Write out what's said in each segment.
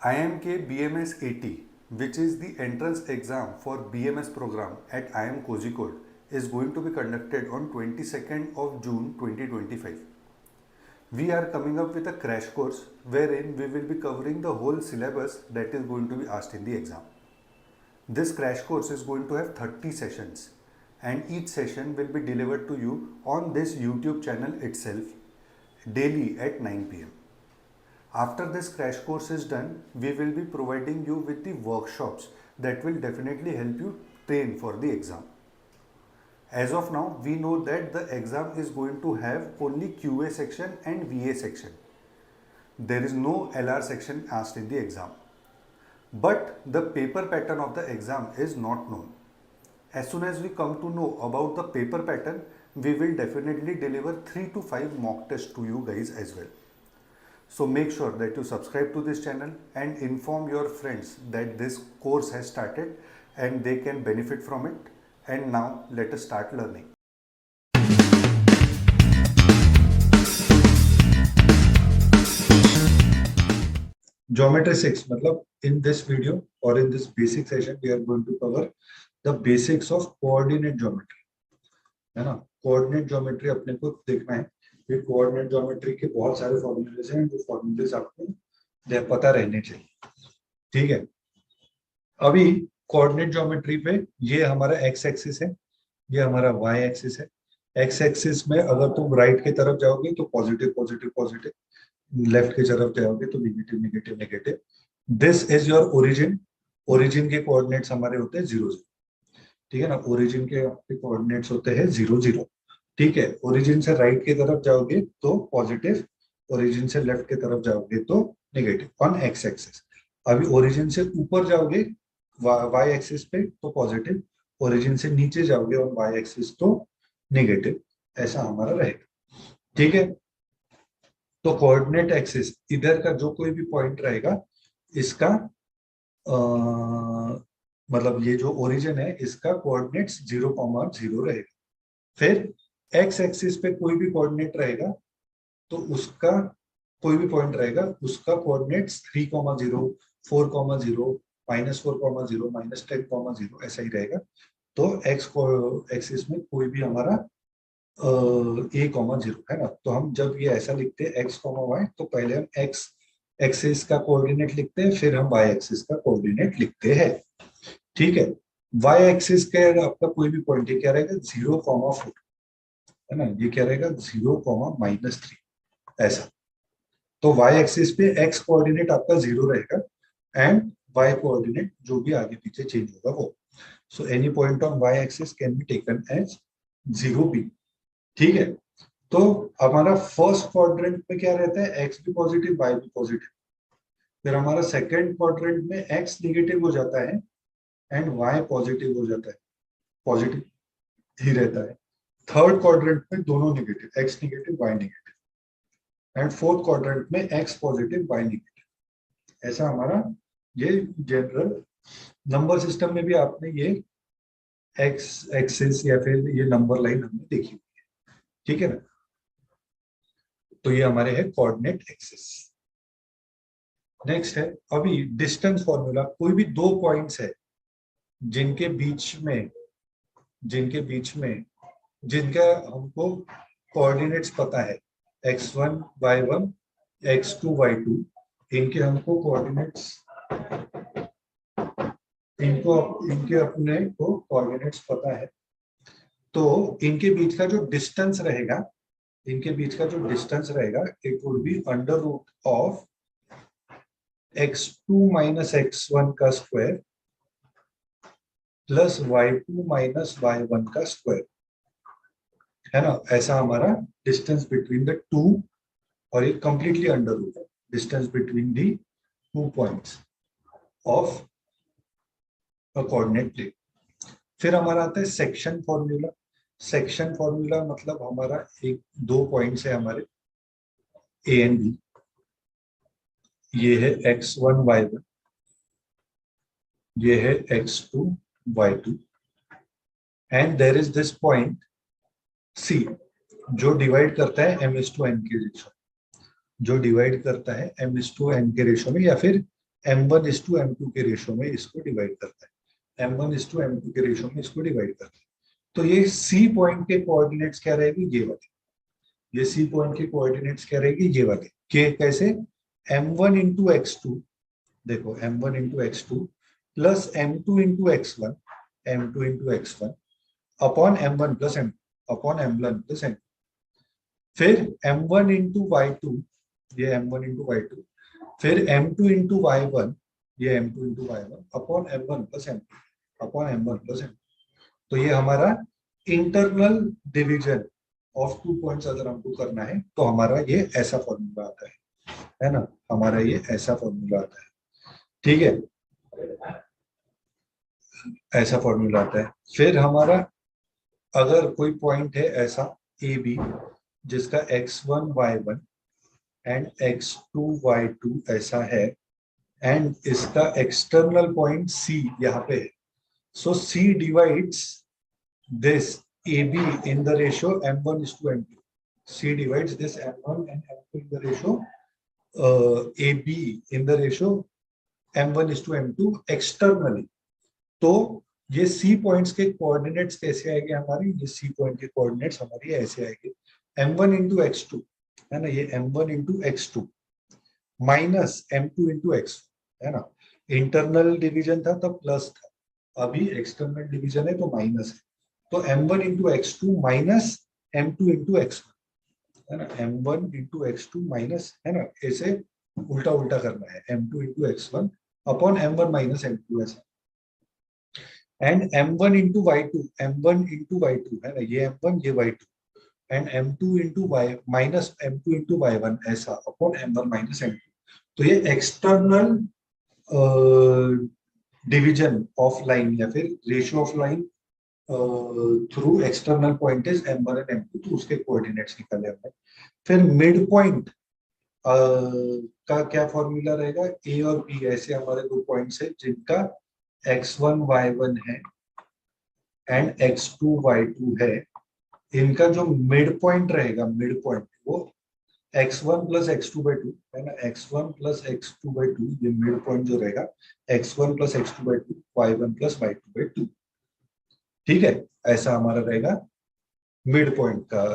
IIMK BMS 80, which is the entrance exam for BMS program at IIM Kozhikode, is going to be conducted on 22nd of June 2025. We are coming up with a crash course wherein we will be covering the whole syllabus that is going to be asked in the exam. This crash course is going to have 30 sessions and each session will be delivered to you on this YouTube channel itself daily at 9 pm. After this crash course is done, we will be providing you with the workshops that will definitely help you train for the exam. As of now, we know that the exam is going to have only QA section and VA section. There is no LR section asked in the exam. But the paper pattern of the exam is not known. As soon as we come to know about the paper pattern, we will definitely deliver 3 to 5 mock tests to you guys as well. So make sure that you subscribe to this channel and inform your friends that this course has started and they can benefit from it. And now let us start learning. Geometry 6, मतलब in this video or in this basic session we are going to cover the basics of coordinate geometry, है ना? Coordinate geometry अपने को देखना है. ये coordinate geometry के बहुत सारे formulas हैं, जो formulas आपको पता रहने चाहिए. ठीक है. अभी coordinate geometry पे ये हमारा x axis है, ये हमारा y axis है. x axis में अगर तुम right की तरफ जाओगे तो positive positive positive, लेफ्ट की तरफ जाओगे तो negative negative negative. This is your origin. Origin के कोऑर्डिनेट्स हमारे होते हैं 0 0. ठीक है ना? ओरिजिन के कोऑर्डिनेट्स होते हैं 0 0. ठीक है. ओरिजिन से राइट की तरफ जाओगे तो पॉजिटिव, ओरिजिन से लेफ्ट की तरफ जाओगे तो नेगेटिव ऑन एक्स एक्सिस. अभी ओरिजिन से ऊपर जाओगे वाई एक्सिस पे तो पॉजिटिव, ओरिजिन से नीचे जाओगे ऑन वाई एक्सिस तो नेगेटिव. ऐसा हमारा रहेगा. ठीक है. तो कोऑर्डिनेट एक्सिस इधर का जो कोई भी पॉइंट रहेगा इसका मतलब ये जो ओरिजिन है इसका कोऑर्डिनेट्स 0,0 रहेगा. फिर एक्स एक्सिस पे कोई भी कोऑर्डिनेट रहेगा तो उसका कोई भी पॉइंट रहेगा उसका कोऑर्डिनेट्स 3,0, 4,0, -4,0, -10,0 ऐसा ही रहेगा. तो एक्स एक्सिस में कोई भी हमारा a,0 है ना. तो हम जब ये ऐसा लिखते हैं x, y तो पहले हम x एक्सिस का कोऑर्डिनेट लिखते हैं, फिर हम y एक्सिस का कोऑर्डिनेट लिखते हैं. ठीक है. y एक्सिस के आपका कोई भी पॉइंट क्या रहेगा 0,4 है ना. ये क्या रहेगा 0,-3 ऐसा. तो y एक्सिस पे x कोऑर्डिनेट आपका 0 रहेगा एंड y कोऑर्डिनेट जो भी आगे पीछे चेंज होगा वो. So any point on y axis can be taken as 0 b. ठीक है. तो हमारा फर्स्ट क्वाड्रेंट में क्या रहता है x भी पॉजिटिव y भी पॉजिटिव. फिर हमारा सेकंड क्वाड्रेंट में x नेगेटिव हो जाता है एंड y पॉजिटिव हो जाता है, पॉजिटिव ही रहता है. थर्ड क्वाड्रेंट में दोनों negative, x negative y negative. And fourth quadrant में x पॉजिटिव y नेगेटिव. ऐसा हमारा ये जनरल नंबर सिस्टम में भी आपने ये x एक्सिस या फिर ये नंबर लाइन हमने देखी. ठीक है ना. तो ये हमारे है कोऑर्डिनेट एक्सिस. नेक्स्ट है अभी डिस्टेंस फॉर्मूला. कोई भी दो पॉइंट्स है जिनके बीच में जिनका हमको कोऑर्डिनेट्स पता है x1 y1 x2 y2, इनके हमको कोऑर्डिनेट्स इनके अपने को कोऑर्डिनेट्स पता है. तो इनके बीच का जो डिस्टेंस रहेगा it would be under root of x2 - x1 का स्क्वायर प्लस y2 - y1 का स्क्वायर, है ना. ऐसा हमारा डिस्टेंस बिटवीन द टू, और ये कंप्लीटली अंडर रूट है distance between the two points of a coordinate plane. फिर हमारा आता है सेक्शन फॉर्मूला. सेक्शन फॉर्मूला मतलब हमारा एक दो पॉइंट्स है हमारे ए एंड बी. ये है x1 y1, ये है x2 y2 and there is this point C जो डिवाइड करता है m/n के रेशो, जो डिवाइड करता है m/n के रेशो में, या फिर M1:M2 के रेशो में इसको डिवाइड करता है, M1:M2 के रेशो में इसको डिवाइड करता है। तो ये सी पॉइंट के कोऑर्डिनेट्स क्या रहेगी, ये वाले, ये सी पॉइंट के कोऑर्डिनेट्स क्या रहेगी, ये वाले के कैसे, M1:X2, देखो M1:X2 plus M2:X1, M2:X1 upon M1+M upon M1+M, फिर M1:Y2, ये M1:Y2, फिर M2:Y1, ये M2:Y1 upon M1+M upon M1+M। तो ये हमारा इंटरनल डिवीजन ऑफ 2 पॉइंट्स अगर हमको करना है तो हमारा ये ऐसा फॉर्मूला आता है ना, हमारा ये ऐसा फॉर्मूला आता है, ठीक है, ऐसा फॉर्मूला आता है। फिर हमारा अगर कोई पॉइंट है ऐसा ए बी जिसका x1y1 एंड x2y2 ऐसा है एंड इसका एक्सटर्नल पॉइंट C यहाँ पे है, सो C divides this AB in the ratio M1:M2. C divides this M1 and M2 in the ratio AB in the ratio M1:M2 externally. तो ये C points के coordinates कैसे आएंगे हमारे, ये C पॉइंट के कोऑर्डिनेट्स हमारे ऐसे आएंगे, M1:X2 है ना, ये M1:X2 माइनस M2:X1 है ना, इंटरनल डिवीजन था तब प्लस था, अभी एक्सटर्नल डिवीजन है तो माइनस है, तो M1:X2 माइनस M2:X1 है ना, M1:X2 माइनस, है ना, ऐसे उल्टा उल्टा करना है, M2:X1 upon M1 minus M2 ऐसा, एंड M1:Y2, M1:Y2 है ना, ये M1 ये Y2 and M2:Y minus M2:Y1 ऐसा अपॉन M1 माइनस M2। तो ये एक्सटर्नल डिवीजन ऑफ लाइन या फिर ratio of line through external point is M1 and M2, तो उसके कोऑर्डिनेट्स निकाले हमने। फिर मिड पॉइंट का क्या फॉर्मूला रहेगा, ए और बी ऐसे हमारे दो पॉइंट्स है जिनका x1y1 है एंड x2y2 है, इनका जो मिड पॉइंट रहेगा, मिड पॉइंट वो x1 प्लस x2/2 है ना, x1 प्लस x2/2, ये मिड पॉइंट जो रहेगा x1 plus x2/2, y1 plus y2/2, ठीक है, ऐसा हमारा रहेगा मिड पॉइंट का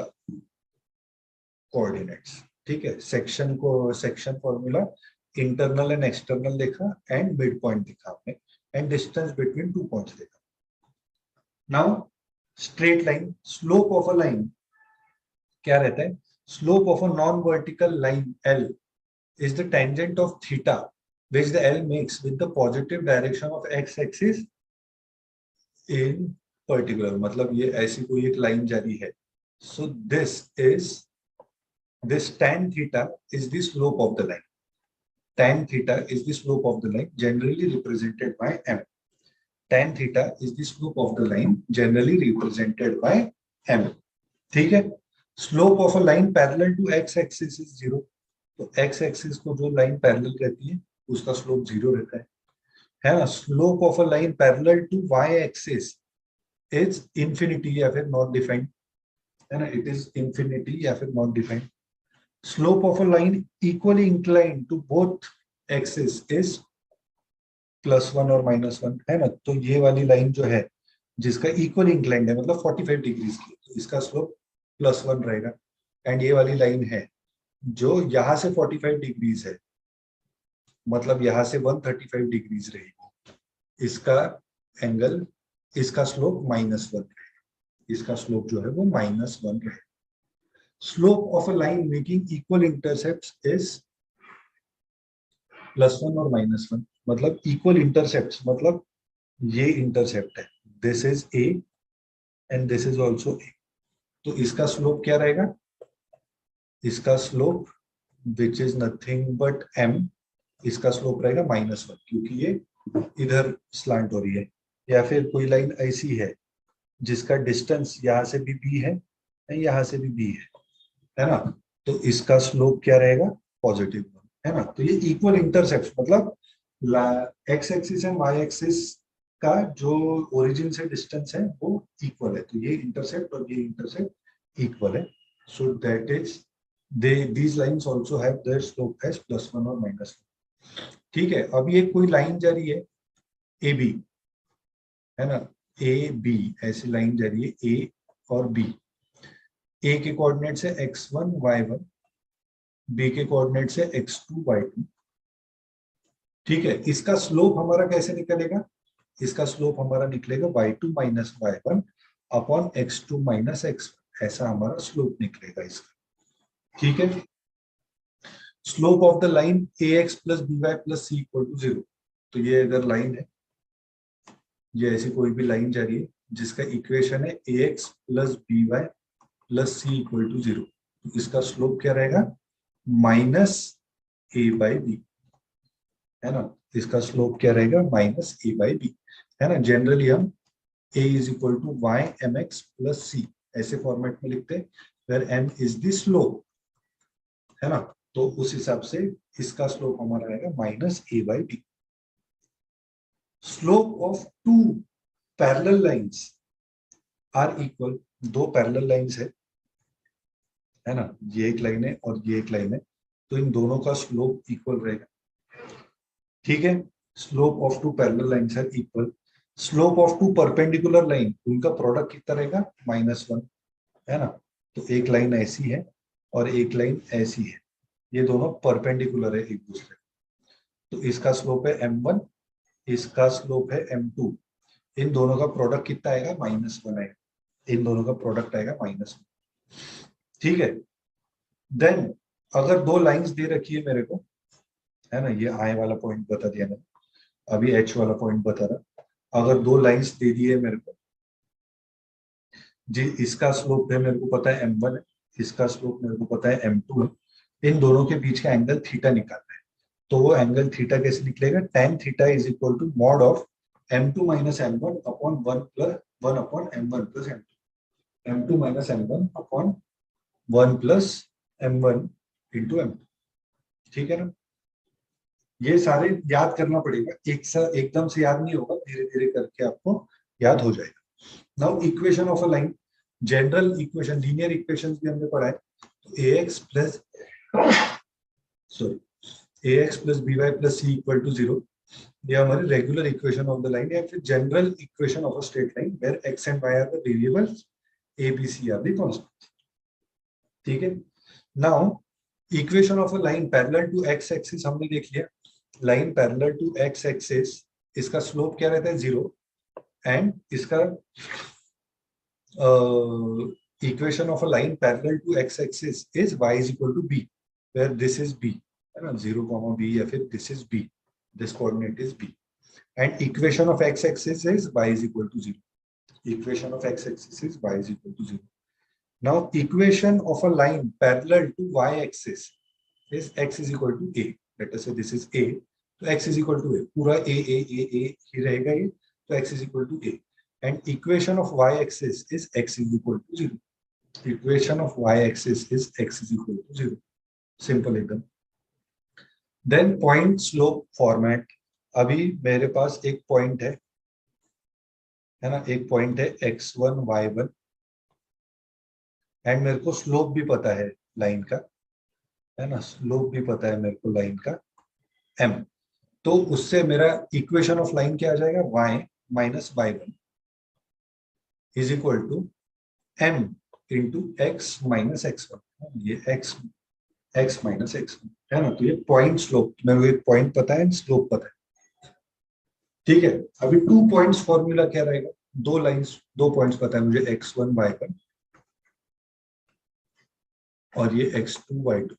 कोऑर्डिनेट्स, ठीक है। सेक्शन को section formula internal and external देखा एंड मिड पॉइंट देखा हमने एंड डिस्टेंस बिटवीन 2 पॉइंट्स देखा। Now straight line, slope of a line क्या रहता है, slope of a non vertical line L is the tangent of theta which the L makes with the positive direction of x axis in particular, मतलब ये ऐसी कोई एक line जारी है, so this tan theta is the slope of the line, tan theta is the slope of the line generally represented by M, tan theta is the slope of the line generally represented by M, ठीक है। slope of a line parallel to x axis is 0, तो x axis को जो line parallel रहती है उसका slope 0 रहता है ना। Slope of a line parallel to y axis is infinity या फिर नॉट डिफाइंड, है ना, इट इज इंफिनिटी या फिर not defined. Slope of a line equally inclined to both axis is +1 और -1, है ना, तो ये वाली लाइन जो है जिसका इक्वली इंक्लाइंड है मतलब 45 डिग्रीज की, तो इसका स्लोप +1 रहेगा, एंड ये वाली लाइन है जो यहां से 45 डिग्रीज है मतलब यहां से 135 डिग्रीज रहेगी, इसका एंगल, इसका स्लोप -1 रहेगा, इसका स्लोप जो है वो -1 रहेगा। Slope of a line making equal intercepts is +1 और -1, मतलब इक्वल इंटरसेप्ट्स मतलब ये इंटरसेप्ट है, this is A and this is also A, तो इसका स्लोप क्या रहेगा, इसका slope which is nothing but M, इसका स्लोप रहेगा -1 क्योंकि ये इधर स्लांट हो रही है, या फिर कोई लाइन ऐसी है जिसका डिस्टेंस यहाँ से भी B है यहाँ से भी B है ना, तो इसका स्लोप क्या रहेगा, पॉजिटिव, है ना। तो ये इक्वल इंटरसेप्ट मतलब x axis and y axis का जो ओरिजिन से डिस्टेंस है वो इक्वल है, तो ये इंटरसेप्ट और ये इंटरसेप्ट इक्वल है, so that is these lines also have their slope as +1 or -1, ठीक है, अब ये कोई लाइन जा रही है ए बी, है ना, ए बी ऐसी लाइन जा रही है, ए और बी। ए के कोऑर्डिनेट से x1 y1, बी के कोऑर्डिनेट से x2 y2। ठीक है, इसका स्लोप हमारा कैसे निकलेगा? इसका स्लोप हमारा निकलेगा y2 minus y1 upon x2 minus x1, ऐसा हमारा स्लोप निकलेगा इसका। ठीक है, slope of the line ax plus b y plus c equal to 0। तो ये अगर लाइन है, ये ऐसी कोई भी लाइन जा रही है जिसका इक्वेशन है ax plus b y plus c equal to 0, तो इसका स्लोप क्या रहेगा? माइनस ए बाई बी, है ना। इसका स्लोप क्या रहेगा? माइनस ए बाई बी, है ना। जनरली हम a is equal to y m x plus c ऐसे फॉर्मेट में लिखते हैं, where m is the slope, है ना। तो उस हिसाब से इसका स्लोप हमारा आएगा minus a by b. Slope of two parallel lines are equal, दो पैरेलल लाइंस है ना, ये एक लाइन है और ये एक लाइन है, तो इन दोनों का स्लोप इक्वल रहेगा। ठीक है, slope of two parallel lines are equal. Slope of two perpendicular line, उनका प्रोडक्ट कितना रहेगा? -1, है ना। तो एक लाइन ऐसी है और एक लाइन ऐसी है, ये दोनों परपेंडिकुलर है एक दूसरे, तो इसका स्लोप है m1, इसका स्लोप है m2। इन दोनों का प्रोडक्ट कितना आएगा? -1 आएगा, इन दोनों का प्रोडक्ट आएगा -1। ठीक है, देन अगर दो लाइंस दे रखी है मेरे को, है ना, ये आई वाला पॉइंट बता दिया मैंने, अभी एच वाला पॉइंट बता रहा। अगर दो लाइंस दे दी है मेरे को जी, इसका स्लोप है मेरे को पता है m1 है, इसका स्लोप मेरे को पता है m2 है, इन दोनों के बीच का एंगल थीटा निकालना है। तो वो एंगल थीटा कैसे निकलेगा? tan theta is equal to mod of m2 minus m1 upon 1 upon m1 plus m2, m2 minus m1 upon 1 plus m1 into m2। ठीक है ना, ये सारे याद करना पड़ेगा, एकदम से याद नहीं होगा, धीरे धीरे करके आपको याद हो जाएगा। Now equation of a line, general equation, linear equations भी हमने पढ़ा है। तो ax plus sorry ax plus b y plus c equal to 0, ये हमारी regular equation of the line, या फिर general equation of a straight line where x and y are the variables, a b c are the constants. ठीक है, now equation of a line parallel to x axis हमने देख लिया। Line parallel to x axis, इसका slope क्या रहता है? 0, and इसका equation of a line parallel to x axis is y is equal to b, where this is b, है ना, 0, b, या फिर this is b, this coordinate is b, and equation of x-axis is y is equal to 0. Equation of x-axis is y is equal to 0. Now equation of a line parallel to y-axis is x is equal to a. Let us say this is a, तो x is equal to a, पूरा a ही रहेगा ये, तो x is equal to a. And equation of y-axis is x is equal to 0. Equation of y-axis is x is equal to 0. Simple एकदम. Then point slope format. अभी मेरे पास एक point है ना, एक पॉइंट है x1 y1, एंड मेरे को स्लोप भी पता है लाइन का, है ना, स्लोप भी पता है मेरे को लाइन का m। तो उससे मेरा इक्वेशन ऑफ लाइन क्या आ जाएगा? y minus y1 is equal to m into x minus x1, ये x माइनस x1, है ना। तो ये पॉइंट स्लोप, मेरे को एक पॉइंट पता है, स्लोप पता है। ठीक है, अभी 2 पॉइंट्स फॉर्मूला क्या रहेगा? दो लाइंस, दो पॉइंट्स पता है मुझे, x1 y1 और ये x2 y2।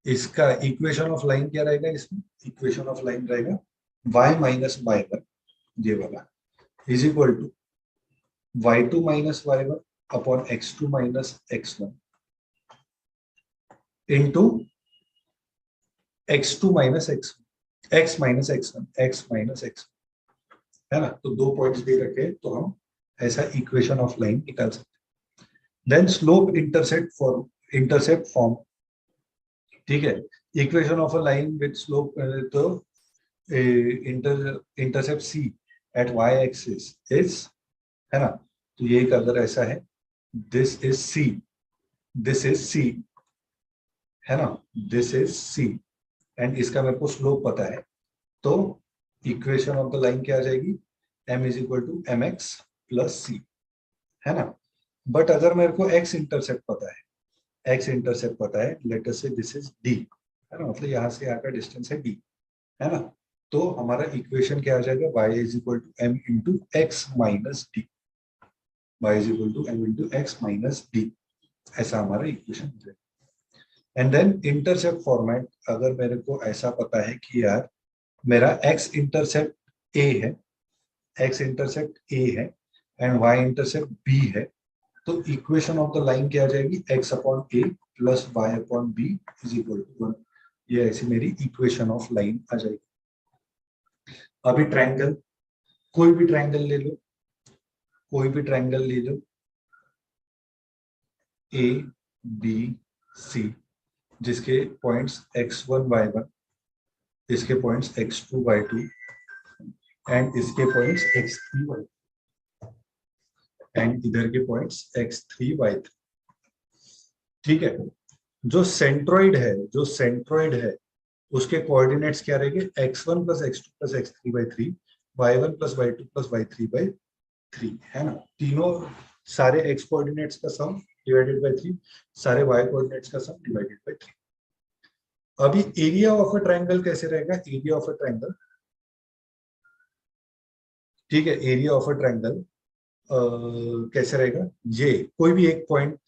इसका इक्वेशन ऑफ लाइन क्या रहेगा? इसमें इक्वेशन ऑफ लाइन रहेगा y माइनस y1, ये वाला, is equal to y2 minus y1 upon x2 minus x1 into x2 minus x1, x minus x1, x minus x1, है ना। तो दो पॉइंट्स दे रखे, तो हम ऐसा इक्वेशन ऑफ लाइन निकाल सकते हैं। देन स्लोप इंटरसेप्ट फॉर्म, ठीक है, equation of a line with slope, तो intercept c at y axis is, है ना। तो ये अगर ऐसा है, this is c, this is c, है ना, दिस इज सी, एंड इसका मेरे को स्लोप पता है, तो इक्वेशन ऑफ द लाइन क्या आ जाएगी, m is equal to m x plus c, है ना। बट अगर मेरे को x इंटरसेप्ट पता है, x इंटरसेप्ट पता है, लेट अस से दिस इज d, है ना, मतलब यहाँ से यहाँ का डिस्टेंस है d, है ना, तो हमारा इक्वेशन क्या आ जाएगा, y is equal to m into x minus d, y is equal to m into x minus d, ऐसा हमारा इक्वेशन हो जाएगा। एंड देन इंटरसेप्ट फॉर्मेट, अगर मेरे को ऐसा पता है कि यार मेरा x इंटरसेप्ट a है, x इंटरसेप्ट a है एंड y इंटरसेप्ट b है, तो इक्वेशन ऑफ द लाइन क्या आ जाएगी, x upon a plus y upon b is equal to 1। ये ऐसी मेरी इक्वेशन ऑफ लाइन आ जाएगी। अभी ट्रायंगल, कोई भी ट्रायंगल ले लो, कोई भी ट्रायंगल ले लो, ए बी सी, जिसके पॉइंट्स x1 y1, इसके पॉइंट्स x2 y2 एंड इसके पॉइंट्स x3 y, एंड इधर के पॉइंट्स x3 y3। ठीक है, जो सेंट्रॉइड है, जो सेंट्रॉइड है उसके कोऑर्डिनेट्स क्या रहेंगे, x1 plus x2 plus x3 by 3, y1 plus y2 plus y3 by 3, है ना, तीनों सारे x कोऑर्डिनेट्स का सम डिवाइडेड बाई 3, सारे y कोऑर्डिनेट्स का सम डिवाइडेड बाई 3। अभी एरिया ऑफ अ ट्रायंगल कैसे रहेगा, एरिया ऑफ अ ट्रायंगल, ठीक है, एरिया ऑफ अ ट्रायंगल कैसे रहेगा, ये कोई भी एक पॉइंट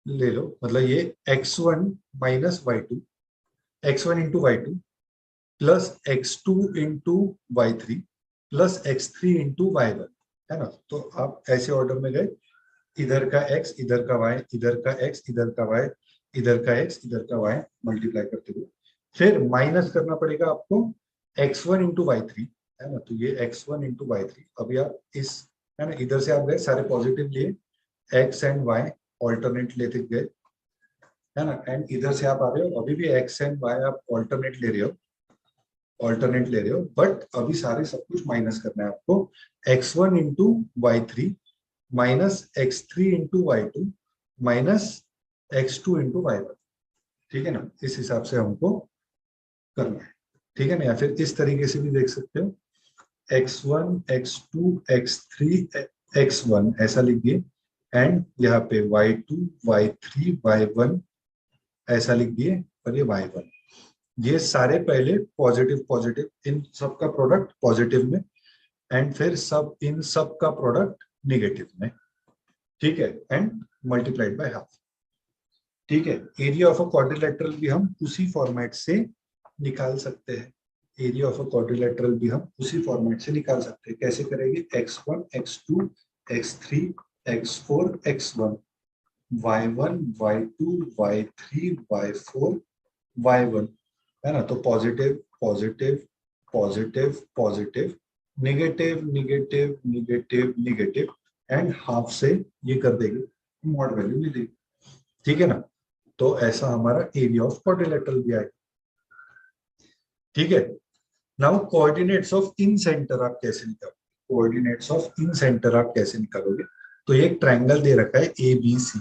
ले लो, मतलब ये x1 minus y2, x1 into y2 plus x2 into y3 plus x3 into y1, है ना, तो आप ऐसे ऑर्डर में गए, इधर का x, इधर का y, इधर का x, इधर का y, इधर का x, इधर का y मल्टीप्लाई करते हुए, फिर माइनस करना पड़ेगा आपको x1 इंटू y3, है ना, तो ये x1 इंटू y3, अभी आप इस, है ना, इधर से आप गए सारे पॉजिटिव लिए, x एंड y ऑल्टरनेट लेते गए, है ना, एंड इधर से आप आ रहे हो, अभी भी x एंड y आप ऑल्टरनेट ले रहे हो, ऑल्टरनेट ले रहे हो, बट अभी सारे सब कुछ माइनस करना है आपको, x1 into y three minus x3 into y two minus x2 into y one, ठीक है ना, इस हिसाब से हमको करना है, ठीक है ना, या फिर इस तरीके से भी देख सकते हो, x1 x2 x3 x1 ऐसा लिख दिए, एंड यहाँ पे y2 y3 y1 ऐसा लिख दिए, और ये y1, ये सारे पहले पॉजिटिव पॉजिटिव, इन सब का प्रोडक्ट पॉजिटिव में, एंड फिर सब इन सब का प्रोडक्ट निगेटिव में, ठीक है, एंड मल्टीप्लाइड बाय हाफ, ठीक है। एरिया ऑफ अ क्वाड्रिलेटरल भी हम उसी फॉर्मेट से निकाल सकते हैं, एरिया ऑफ अ क्वाड्रिलेटरल भी हम उसी फॉर्मेट से निकाल सकते हैं, कैसे करेंगे, x1 x2 x3 x4 x1 y1 y2 y3 y4 y1, है ना, तो positive positive positive positive negative negative negative negative and half से ये कर देंगे, मॉड वैल्यू मिलेगी, ठीक है ना, तो ऐसा हमारा एरिया ऑफ क्वाड्रिलेटरल भी आएगा, ठीक है। Now coordinates of in centre आप कैसे निकालोगे, कोऑर्डिनेट्स ऑफ इन सेंटर आप कैसे निकालोगे, तो ये एक ट्रायंगल दे रखा है ए बी सी,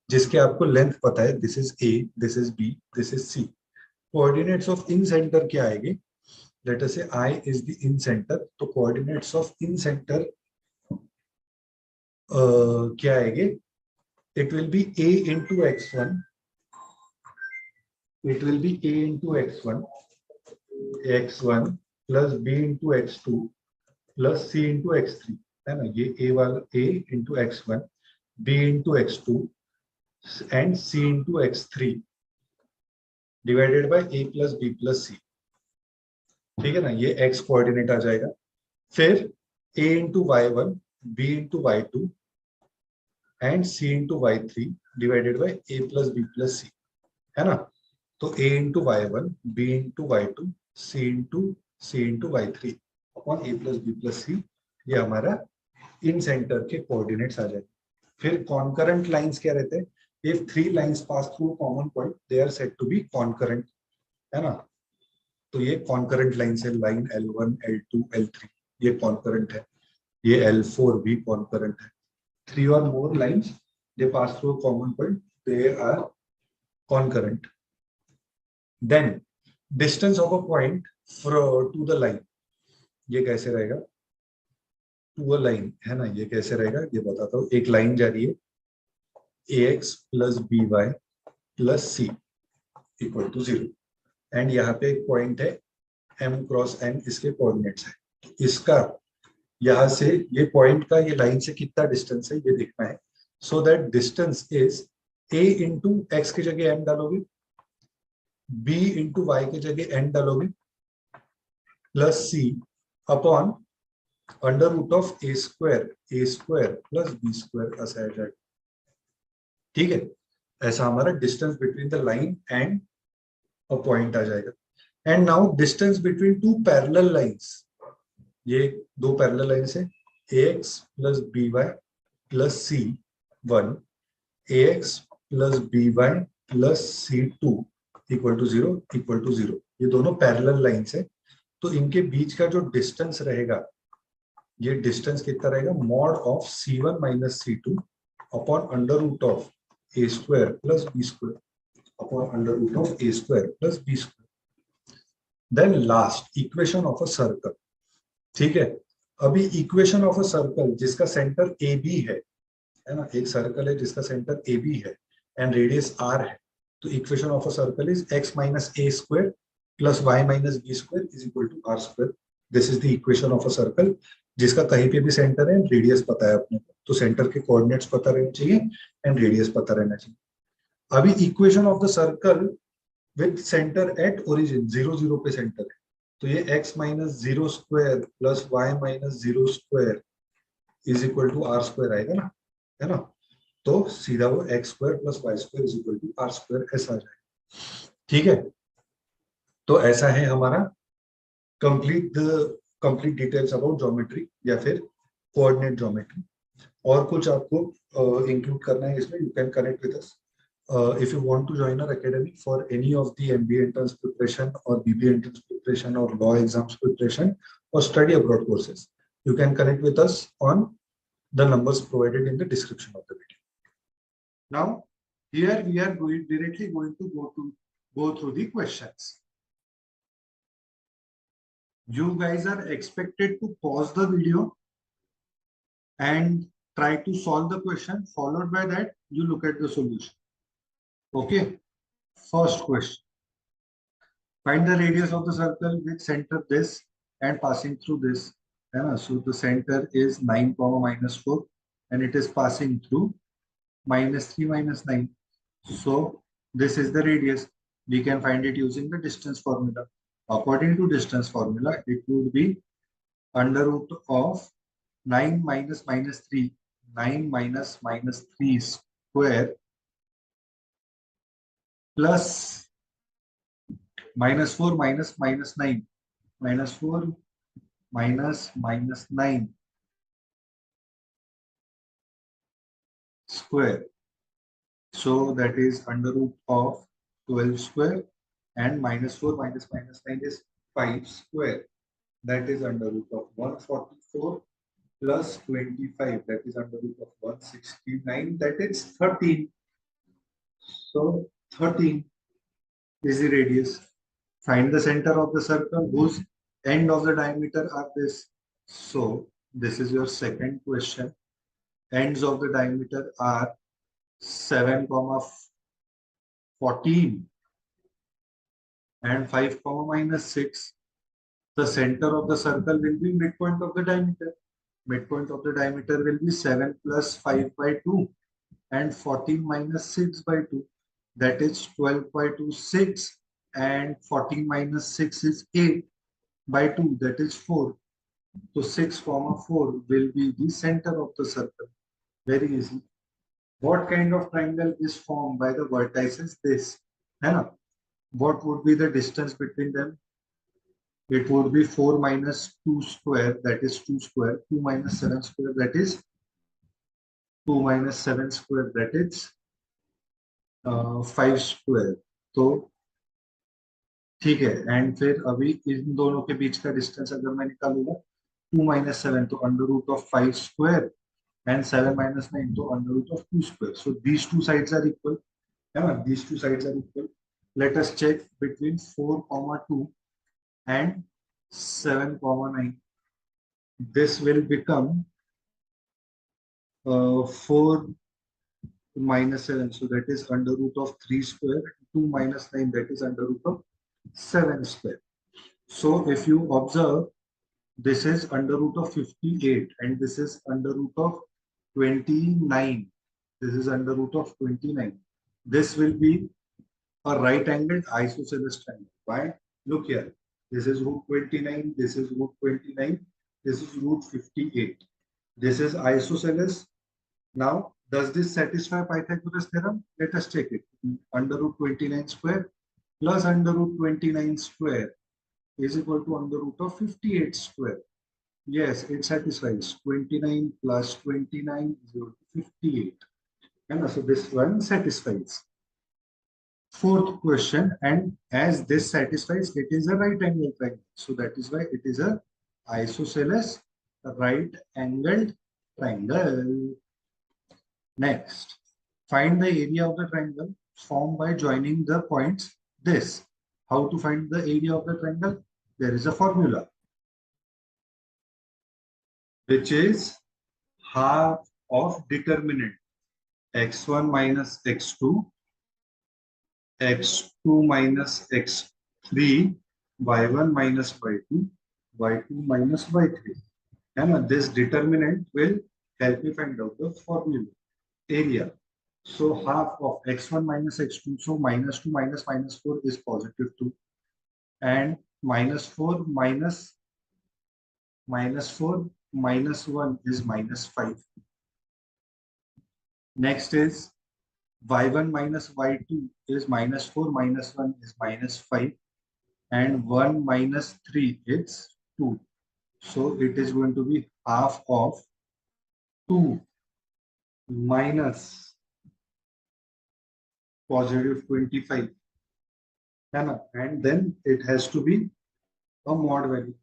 जिसके आपको लेंथ पता है, this is a, this is b, this is c, coordinates of incentre क्या आएंगे, लेट अस से I is the in center, तो कोऑर्डिनेट्स ऑफ इन सेंटर क्या आएंगे, it will be a into x1, it will be a into x1 plus b into x2 plus c into x3, है ना, ये a वाला a into x1 b into x2 and c into x3 divided by a plus b plus c, ठीक है ना, ये x coordinate आ जाएगा, फिर a into y1 b into y2 and c into y3 divided by a plus b plus c, है ना, तो a into y1 b into y2 c into y3 upon a plus b plus c, ये हमारा इन centre के coordinates आ जाएंगे। फिर concurrent lines क्या रहते हैं, if three lines pass through common point they are said to be concurrent, है ना, तो ये कॉन्करेंट लाइंस है, लाइन L1 L2 L3 ये कॉन्करेंट है, ये L4 भी कॉन्करेंट है, three or more lines they pass through a common point, they are concurrent, then distance of a point to the line, ये कैसे रहेगा, टू अ लाइन है ना, ये कैसे रहेगा ये बताता हूँ। एक लाइन जा रही है ax plus b y plus c equal to 0, and यहाँ पे एक पॉइंट है m क्रॉस n, इसके कोऑर्डिनेट्स है। इसका यहाँ से ये पॉइंट का ये लाइन से कितना डिस्टेंस है ये देखना है। So that distance is a into x की जगह m डालोगे, b इंटू वाई की जगह n डालोगे, plus c upon under root of a square plus b square ऐसा आ जाएगा। ठीक है, ऐसा हमारा distance between the line and a point आ जाएगा। And now distance between two parallel lines, ये दो पैरेलल लाइंस है, ax plus b y plus c one, ax plus b y plus c two equal to zero, ये दोनों parallel lines है। तो इनके बीच का जो डिस्टेंस रहेगा, ये डिस्टेंस कितना रहेगा, mod of c1 minus c2 upon under root of a square plus b square upon under root of a square plus b square. Then last equation of a circle. ठीक है, अभी equation of a circle जिसका centre a b है ना, एक circle है जिसका centre a b है एंड रेडियस आर है, तो equation of a circle is x minus a square plus y minus b square is equal to r square. This is the equation of a circle जिसका कहीं पे भी centre है, radius पता है अपने को, तो सेंटर के कोऑर्डिनेट्स पता रहने चाहिए एंड रेडियस पता रहना चाहिए। अभी equation of the circle with centre at origin, 0 0 पे सेंटर है, तो ये x minus zero square plus y minus zero square is equal to r square आएगा ना, है ना। तो सीधा वो x square plus y square is equal to r square ऐसा आ जाएगा। ठीक है, तो ऐसा है हमारा complete complete details about geometry या फिर कोऑर्डिनेट ज्योमेट्री। और कुछ आपको इंक्लूड करना है इसमें, you can connect with us. If you want to join our academy for any of the MBA entrance preparation or BBA entrance preparation or law exams preparation or study abroad courses, you can connect with us on the numbers provided in the description of the video. Now, here we are directly going to go through the questions. You guys are expected to pause the video and try to solve the question. Followed by that, you look at the solution. Okay, first question. Find the radius of the circle with center this and passing through this. So the center is 9, minus 4 and it is passing through minus 3 minus 9. So this is the radius. We can find it using the distance formula. According to distance formula, it would be under root of 9 minus minus 3, 9 minus minus 3 square plus minus 4 minus minus 9, minus 4 minus minus 9 square. So that is under root of 12 square and minus 4 minus minus 9 is 5 square. That is under root of 144 plus 25. That is under root of 169. That is 13. So 13 is the radius. Find the center of the circle whose end of the diameter are this. So this is your second question. Ends of the diameter are 7, 14 and 5, minus 6. The center of the circle will be midpoint of the diameter. Midpoint of the diameter will be 7 plus 5 by 2 and 14 minus 6 by 2. That is 12 by 2, 6, and 14 minus 6 is 8 by 2, that is 4. So 6, 4 will be the center of the circle. Very easy. What kind of triangle is formed by the vertices? This. What would be the distance between them? It would be 4 minus 2 square, that is 2 square. 2 minus 7 square, that is 2 minus 7 square, that is 5 square. तो ठीक है, and फिर अभी इन दोनों के बीच का distance अगर मैं निकालूंगा 2 minus 7, तो under root of 5 square and 7 minus 9, तो under root of 2 square. So these two sides are equal. These two sides are equal. Let us check between 4 comma 2 and 7 comma 9. This will become 4 minus 7. So that is under root of 3 square. 2 minus 9, that is under root of 7 square. So if you observe, this is under root of 58 and this is under root of 29. This is under root of 29. This will be a right angled isosceles triangle. Why? Look here. This is root 29. This is root 29. This is root 58. This is isosceles. Now, does this satisfy Pythagoras theorem? Let us check it. Under root 29 square plus under root 29 square is equal to under root of 58 square. Yes, it satisfies. 29 plus 29 is equal to 58. And so this one satisfies. Fourth question, and as this satisfies, it is a right angle triangle. So that is why it is a isosceles right angled triangle. Next, find the area of the triangle formed by joining the points this. How to find the area of the triangle? There is a formula, which is half of determinant x1 minus x2, x2 minus x3, y1 minus y2, y2 minus y3. And this determinant will help me find out the formula, area. So half of x1 minus x2, so minus 2 minus minus 4 is positive 2. And minus 4 minus 4 minus 1 is minus 5. Next is y1 minus y2 is minus 4 minus 1 is minus 5. And 1 minus 3 is 2. So it is going to be half of 2 minus positive 25. And then it has to be a mod value.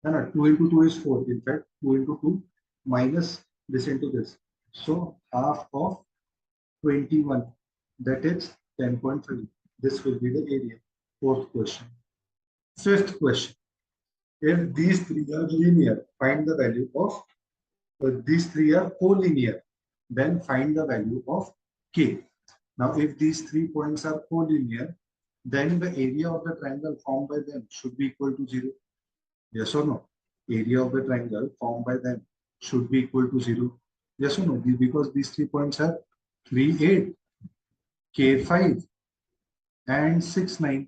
2 into 2 is 4. In fact, 2 into 2 minus this into this. So half of 21, that is 10.3. This will be the area. Fourth question. Fifth question. If these three are linear, find the value of, these three are collinear, then find the value of K. Now, if these 3 points are collinear, then the area of the triangle formed by them should be equal to 0. Yes or no? Area of the triangle formed by them should be equal to 0. Yes or no? Because these 3 points are 3, 8, K5, and 6, 9.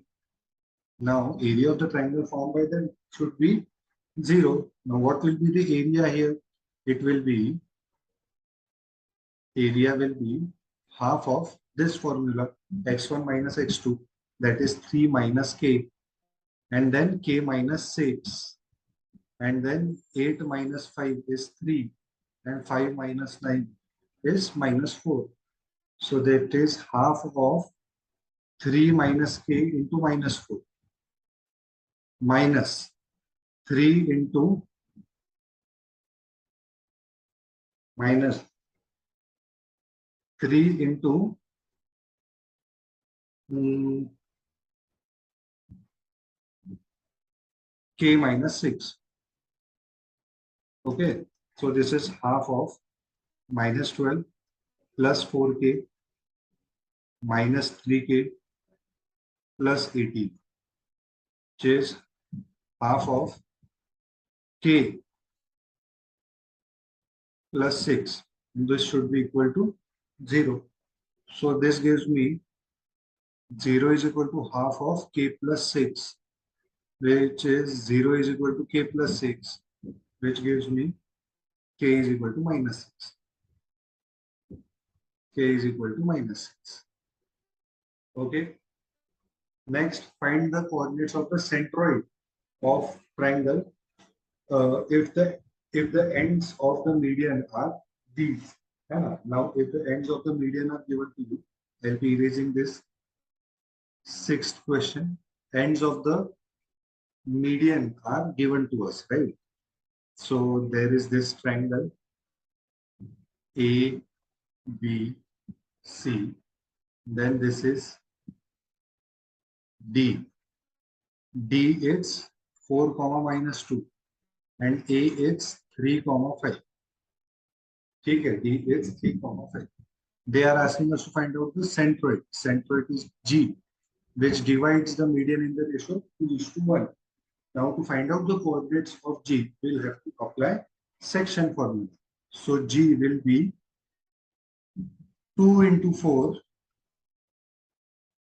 Now, area of the triangle formed by them should be 0. Now, what will be the area here? It will be, area will be half of this formula, x1 minus x2, that is 3 minus k, and then k minus 6, and then 8 minus 5 is 3, and 5 minus 9 is minus 4. So that is half of 3 minus k into minus 4, minus 3 into minus 3 into k minus 6. Okay, so this is half of minus 12 plus 4k minus 3k plus 18, which is half of k plus 6. This should be equal to 0. So this gives me 0 is equal to half of k plus 6, which is 0 is equal to k plus 6, which gives me k is equal to minus 6. K is equal to minus 6. Okay. Next, find the coordinates of the centroid of triangle if the ends of the median are these. Now, if the ends of the median are given to you, I'll be erasing this. Sixth question. Ends of the median are given to us, right? So there is this triangle A, B, C. Then this is D. D is 4 comma minus 2 and A is 3 comma 5. Okay, D is 3 comma 5. They are asking us to find out the centroid. Centroid is G, which divides the median in the ratio 2:1. Now to find out the coordinates of G, we'll have to apply section formula. So G will be 2 into 4,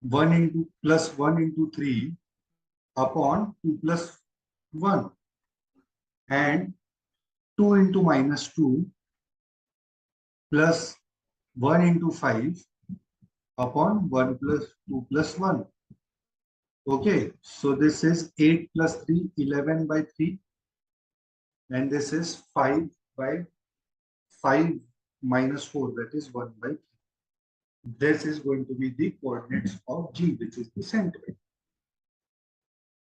1 into plus 1 into 3 upon 2 plus 1 and 2 into minus 2 plus 1 into 5 upon 1 plus 2 plus 1. Okay, so this is 8 plus 3, 11 by 3, and this is 5 by 5 minus 4, that is 1 by 3. This is going to be the coordinates of G, which is the centroid.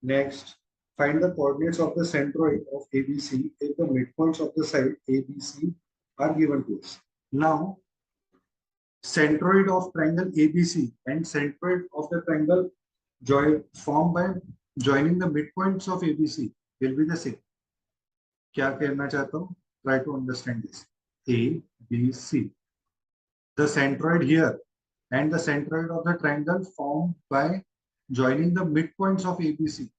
Next, find the coordinates of the centroid of ABC if the midpoints of the side ABC are given to us. Now, centroid of triangle ABC and centroid of the triangle formed by joining the midpoints of ABC will be the same. क्या कहना चाहता हूँ? Try to understand this. A, B, C. The centroid here and the centroid of the triangle formed by joining the midpoints of ABC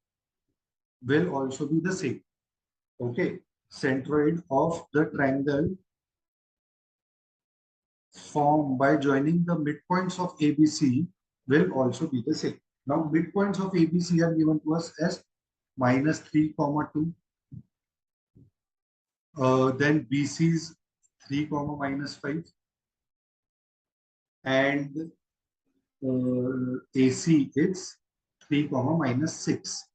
will also be the same. Okay, centroid of the triangle formed by joining the midpoints of ABC will also be the same. Now, midpoints of ABC are given to us as minus 3 comma 2. Then BC's 3 comma minus 5 and AC is 3 comma minus 6.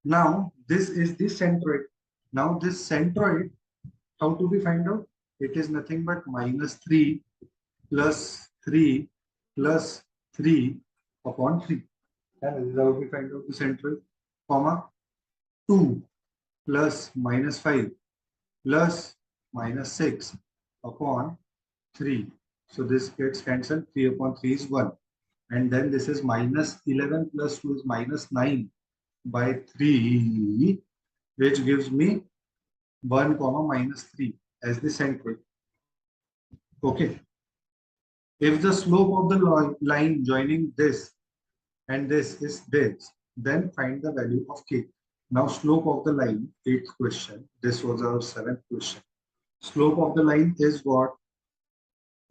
Now this is the centroid. Now this centroid, how to be find out? It is nothing but minus 3 plus 3 plus 3 upon 3. And this is how we find out the centroid, comma 2 plus minus 5 plus minus 6 upon 3. So this gets cancelled. 3 upon 3 is 1. And then this is minus 11 plus 2 is minus 9 by 3, which gives me 1 comma minus 3 as the centroid. Okay. If the slope of the line joining this and this is this, then find the value of k. Now slope of the line, 8th question. This was our 7th question. Slope of the line is what?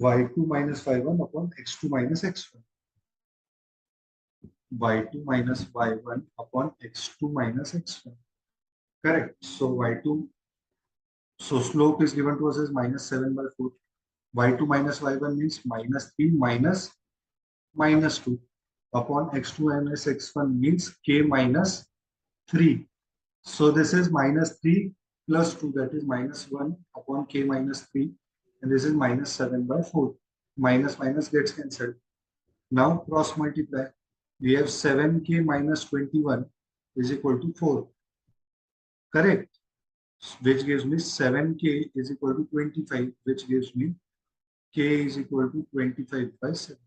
Y2 minus y1 upon x2 minus x1. Y2 minus y1 upon x2 minus x1. Correct. So y2, so slope is given to us as minus 7 by 4. Y2 minus y1 means minus 3 minus minus 2 upon x2 minus x1 means k minus 3. So this is minus 3 plus 2, that is minus 1 upon k minus 3, and this is minus 7 by 4. Minus minus gets cancelled. Now cross multiply. We have 7k minus 21 is equal to 4. Correct. Which gives me 7k is equal to 25, which gives me k is equal to 25 by 7.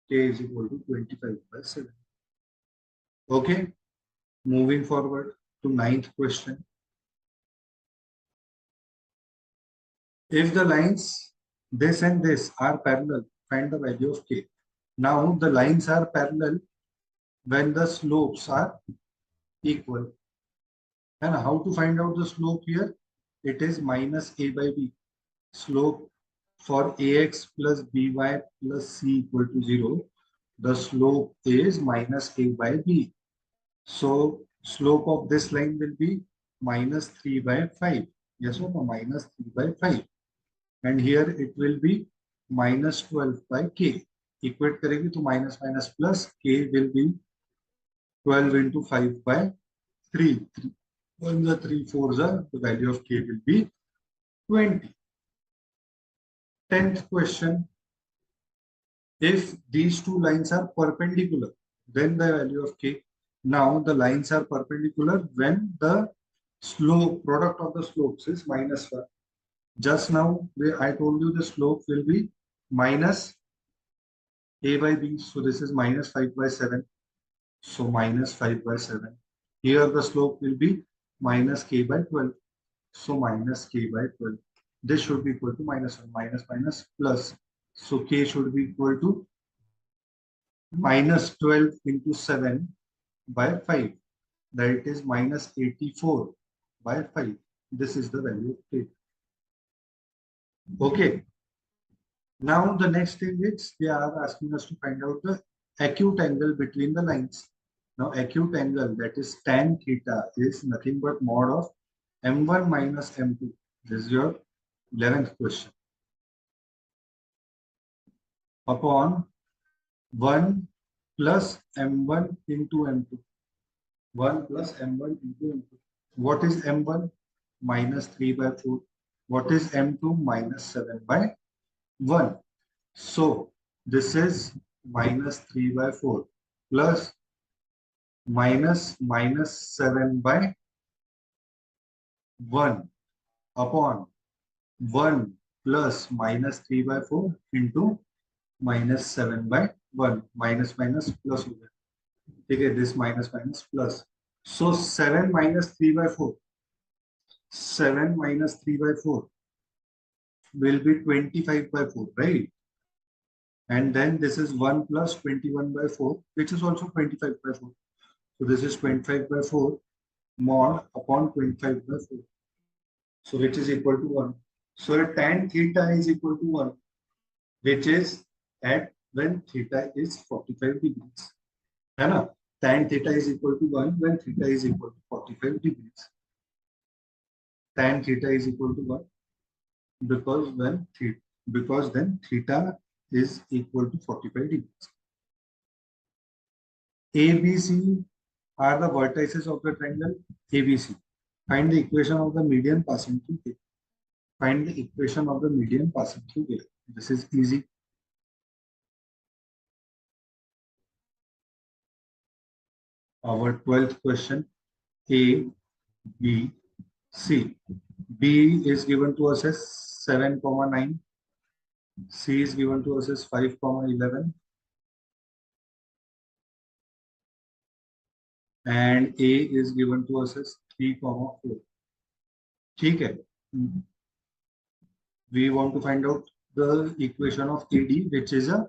K is equal to 25 by 7. Okay. Moving forward to 9th question. If the lines this and this are parallel, find the value of k. Now the lines are parallel when the slopes are equal. And how to find out the slope here? It is minus a by b. Slope for ax plus by plus c equal to 0. The slope is minus a by b. So slope of this line will be minus 3 by 5. Yes or no? Minus 3 by 5. And here it will be minus 12 by k. Equate करेंगे तो minus minus plus k will be 12 into 5 by 3. 1 the 3 4s are, the value of k will be 20. 10th question. If these two lines are perpendicular, then the value of k. Now the lines are perpendicular when the slope, product of the slopes is minus 1. Just now I told you the slope will be minus a by b. So this is minus 5 by 7. So minus 5 by 7. Here the slope will be minus k by 12. So minus k by 12. This should be equal to minus 1. Minus minus plus. So k should be equal to minus 12 into 7 by 5. That is minus 84 by 5. This is the value of k. Okay. Now the next thing is they are asking us to find out the acute angle between the lines. Now acute angle, that is tan theta, is nothing but mod of m1 minus m2. This is your 11th question. Upon 1 plus m1 into m2. 1 plus m1 into m2. What is m1? Minus 3 by 4. What is m2? Minus 7 by 1. So this is minus 3 by 4 plus minus 7 by 1 upon 1 plus minus 3 by 4 into minus 7 by 1. Minus minus plus हो गया. ठीक है, this minus minus plus. So 7 minus 3 by 4. 7 minus 3 by 4 will be 25 by 4, right? And then this is 1 plus 21 by 4, which is also 25 by 4. So this is 25 by 4 mod upon 25 by 4. So which is equal to 1. So tan theta is equal to 1, which is at when theta is 45 degrees. है ना? Tan theta is equal to 1 when theta is equal to 45 degrees. Tan theta is equal to 1 because then theta is equal to 45 degrees. ABC are the vertices of the triangle ABC. Find the equation of the median passing through A. Find the equation of the median passing through A. This is easy. Our 12th question, A, B, C. B is given to us as 7,9. C is given to us as 5,11. And A is given to us as 3,4. ठीक है. We want to find out the equation of AD, which is a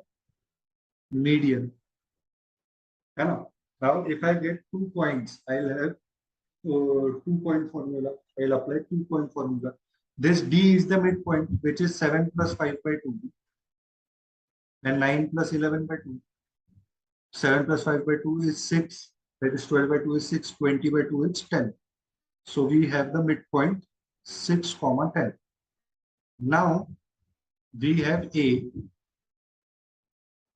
median. Now, if I get 2 points, I'll have 2-point formula. I'll apply 2-point formula. This D is the midpoint, which is 7 plus 5 by 2. And 9 plus 11 by 2. 7 plus 5 by 2 is 6. That is 12 by 2 is 6. 20 by 2 is 10. So we have the midpoint 6, 10. Now we have A.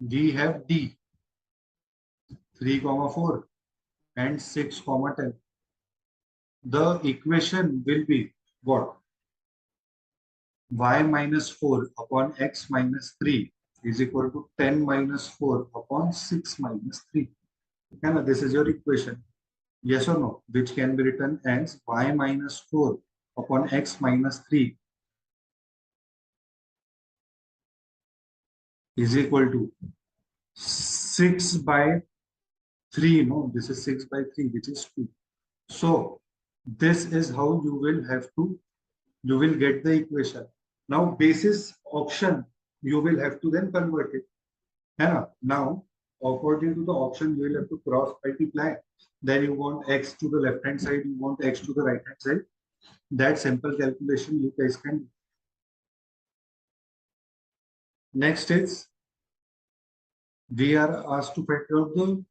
We have D. 3, 4 and 6, 10. The equation will be what? Y minus 4 upon x minus 3 is equal to 10 minus 4 upon 6 minus 3. Okay, this is your equation. Yes or no? Which can be written as y minus 4 upon x minus 3 is equal to 6 by 3. No, this is 6 by 3, which is 2. So this is how you will get the equation. Now basis option, you will have to then convert it. Yeah. Now according to the option, you will have to cross multiply. Then you want x to the left hand side, you want x to the right hand side. That simple calculation you guys can do. Next is we are asked to find out the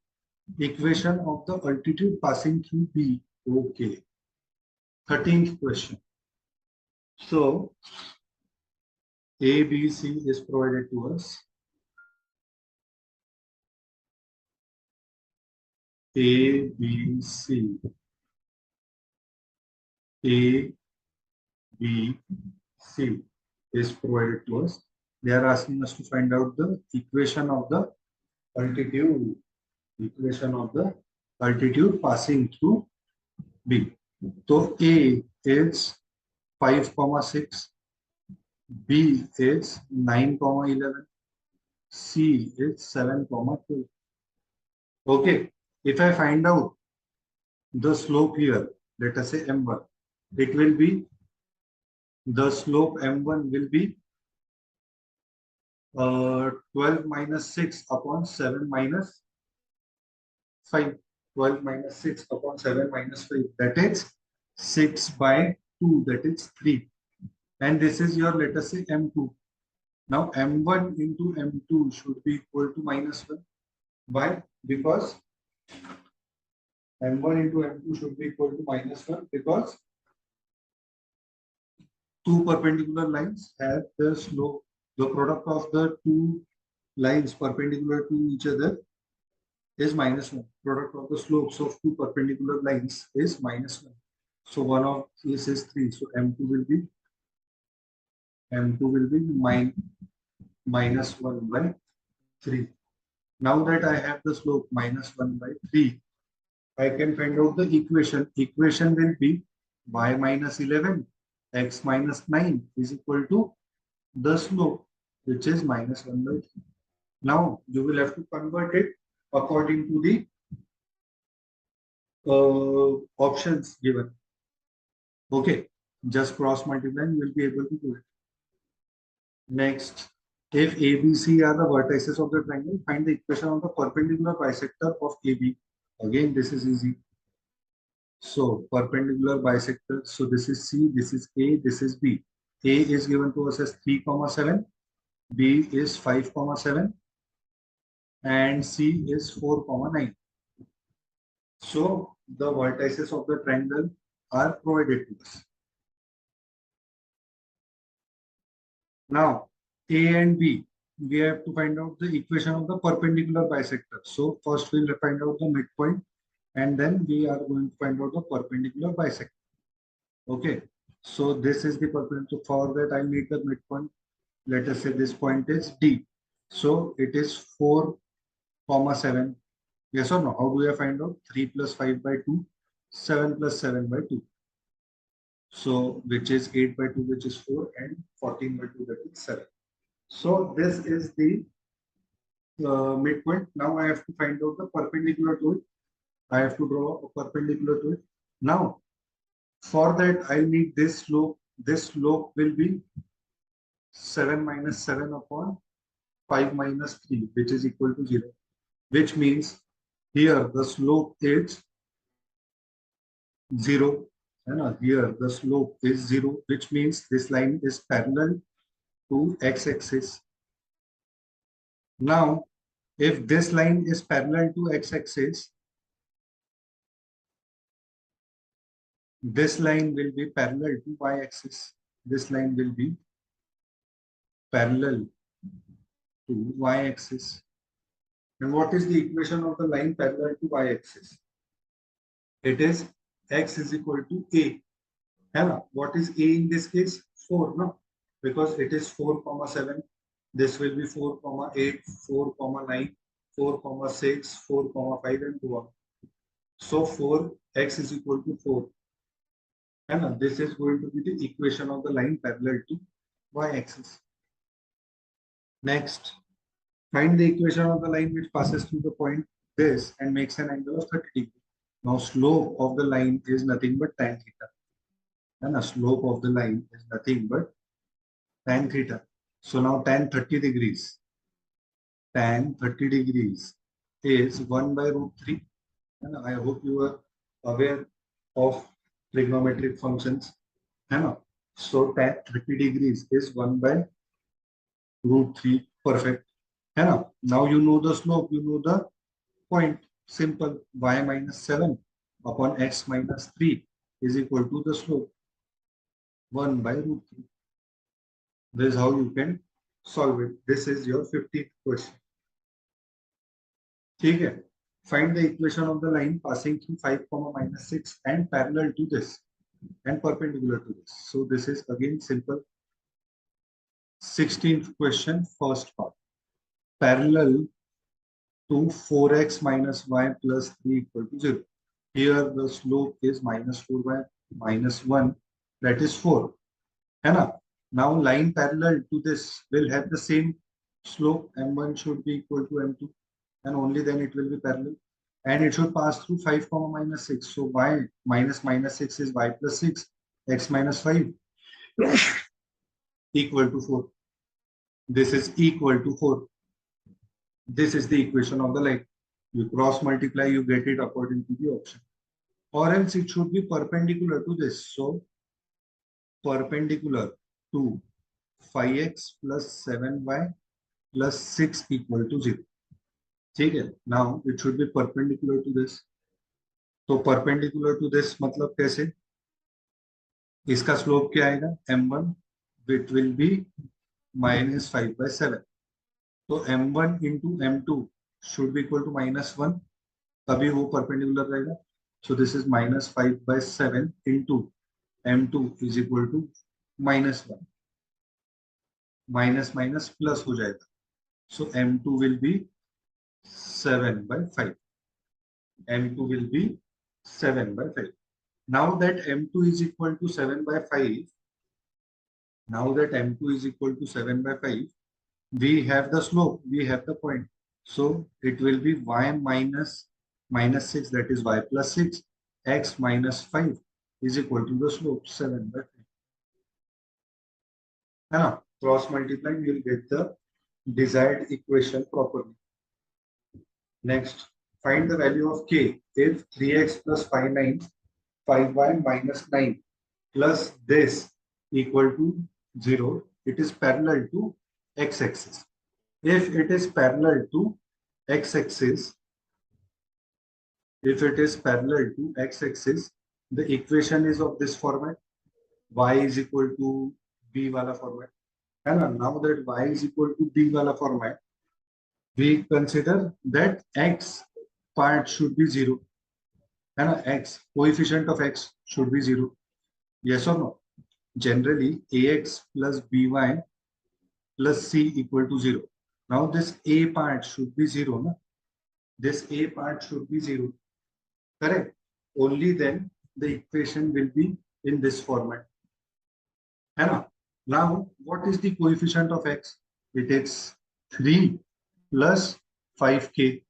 equation of the altitude passing through B. Okay. 13th question. So A, B, C is provided to us. A, B, C. A, B, C is provided to us. They are asking us to find out the equation of the altitude. Equation of the altitude passing through B. So A is 5, 6. B is 9, 11. C is 7, 2. Okay. If I find out the slope here, let us say m1, it will be, the slope m1 will be 12 minus 6 upon 7 minus 5. 12 minus 6 upon 7 minus 5, that is 6 by 2, that is 3. And this is your, let us say, m2. Now m1 into m2 should be equal to minus 1. Why? Because m1 into m2 should be equal to minus 1 because two perpendicular lines have the slope, the product of the two lines perpendicular to each other is minus 1. Product of the slopes of two perpendicular lines is minus 1. So one of this is 3. So m2 will be minus 1 by 3. Now that I have the slope minus 1 by 3, I can find out the equation. Equation will be y minus 11 x minus 9 is equal to the slope, which is minus 1 by 3. Now you will have to convert it according to the options given. Okay, just cross multiply, you will be able to do it. Next, if ABC are the vertices of the triangle, find the equation of the perpendicular bisector of AB. Again, this is easy. So perpendicular bisector. So this is C, this is A, this is B. A is given to us as 3, 7. B is 5, 7. And C is 4, 9. So the vertices of the triangle are provided to us. Now, A and B, we have to find out the equation of the perpendicular bisector. So first we'll find out the midpoint and then we are going to find out the perpendicular bisector. Okay, so this is the perpendicular. For that, I need the midpoint. Let us say this point is D. So it is 4, 7. Yes or no? How do I find out? 3 plus 5 by 2, 7 plus 7 by 2. So which is 8 by 2, which is 4, and 14 by 2, that is 7. So this is the midpoint. Now I have to find out the perpendicular to it. I have to draw a perpendicular to it. Now, for that, I need this slope. This slope will be 7 minus 7 upon 5 minus 3, which is equal to 0. Which means here the slope is 0. And here the slope is 0, which means this line is parallel to x-axis. Now, if this line is parallel to x-axis, this line will be parallel to y-axis. This line will be parallel to y-axis. And what is the equation of the line parallel to y-axis? It is x is equal to a. What is a in this case? 4, no? Because it is 4, 7. This will be 4, 8, 4, 9, 4, 6, 4, 5, and 2 on. So 4, x is equal to 4. And this is going to be the equation of the line parallel to y-axis. Next, find the equation of the line which passes through the point this and makes an angle of 30 degrees. Now slope of the line is nothing but tan theta. And the slope of the line is nothing but tan theta. So now tan 30 degrees. Tan 30 degrees is 1 by root 3. And I hope you are aware of trigonometric functions. So tan 30 degrees is 1 by root 3. Perfect. Now you know the slope, you know the point. Simple. Y minus 7 upon x minus 3 is equal to the slope 1 by root 3. This is how you can solve it. This is your 15th question. Okay. Find the equation of the line passing through 5, minus 6 and parallel to this and perpendicular to this. So this is again simple. 16th question, first part. Parallel to 4x minus y plus 3 equal to 0. Here the slope is minus 4y minus 1, that is 4. Now line parallel to this will have the same slope. M1 should be equal to M2 and only then it will be parallel. and it should pass through 5 comma minus 6. So y minus minus 6 is y plus 6, x minus 5 equal to 4. This is equal to 4. This is the equation of the line. You cross multiply, you get it according to the option. Or else it should be perpendicular to this. So perpendicular to 5x plus 7y plus 6 equal to 0. ठीक है? Now it should be perpendicular to this. तो perpendicular to this मतलब कैसे? इसका slope क्या आएगा? m1 which will be minus 5 by 7. तो m1 into m2 should be equal to -1. तभी वो perpendicular रहेगा. So this is minus 5 by 7 into m2 is equal to -1. Minus minus plus हो जाएगा. So m2 will be 7 by 5. m2 will be 7 by 5. Now that m2 is equal to 7 by 5, now that m2 is equal to 7 by 5, we have the slope, we have the point. So it will be y minus minus 6, that is y plus 6, x minus 5 is equal to the slope 7 by 5. Now, cross multiplying, you will get the desired equation properly. Next, find the value of k if 3x plus 5y minus 9 plus this equal to 0. It is parallel to x-axis. If it is parallel to x-axis, the equation is of this format. Y is equal to b wala format. And now that y is equal to b wala format, we consider that x part should be 0. And x, coefficient of x should be 0. Yes or no? Generally, ax plus by plus c equal to 0. Now this a part should be 0. No? This a part should be 0. Correct? Only then the equation will be in this format. Now, what is the coefficient of x? It is 3 plus 5k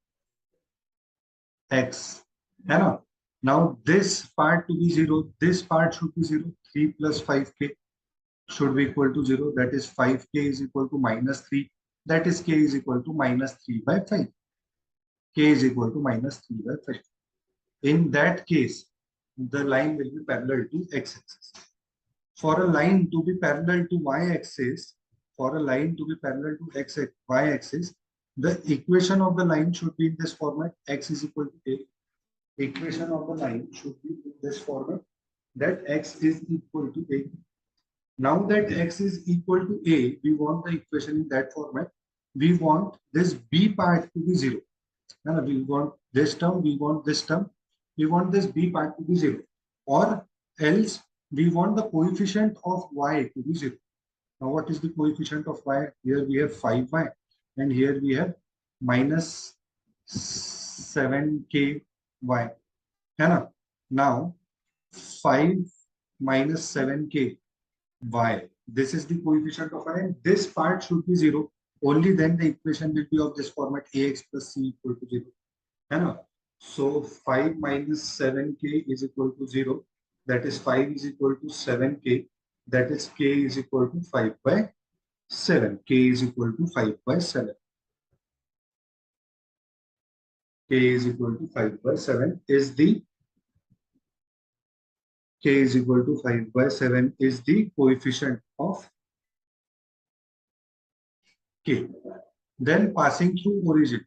x. Now this part to be 0, this part should be 0. 3 plus 5k should be equal to 0. That is 5k is equal to minus 3. That is k is equal to minus 3 by 5. K is equal to minus 3 by 5. In that case, the line will be parallel to x-axis. For a line to be parallel to y-axis, y-axis, the equation of the line should be in this format. X is equal to a. Equation of the line should be in this format, that x is equal to a. Now that x is equal to a, we want the equation in that format. We want this b part to be 0. We want this term, we want this term. We want this b part to be 0. Or else we want the coefficient of y to be 0. Now what is the coefficient of y? Here we have 5y and here we have minus 7ky. Now 5 minus 7k y. This is the coefficient of y and this part should be 0. Only then the equation will be of this format, ax plus c equal to 0. So 5 minus 7k is equal to 0. That is 5 is equal to 7k. That is k is equal to 5 by 7. K is equal to 5 by 7. K is equal to 5 by 7 is the k is equal to 5 by 7 is the coefficient of k. Then passing through origin.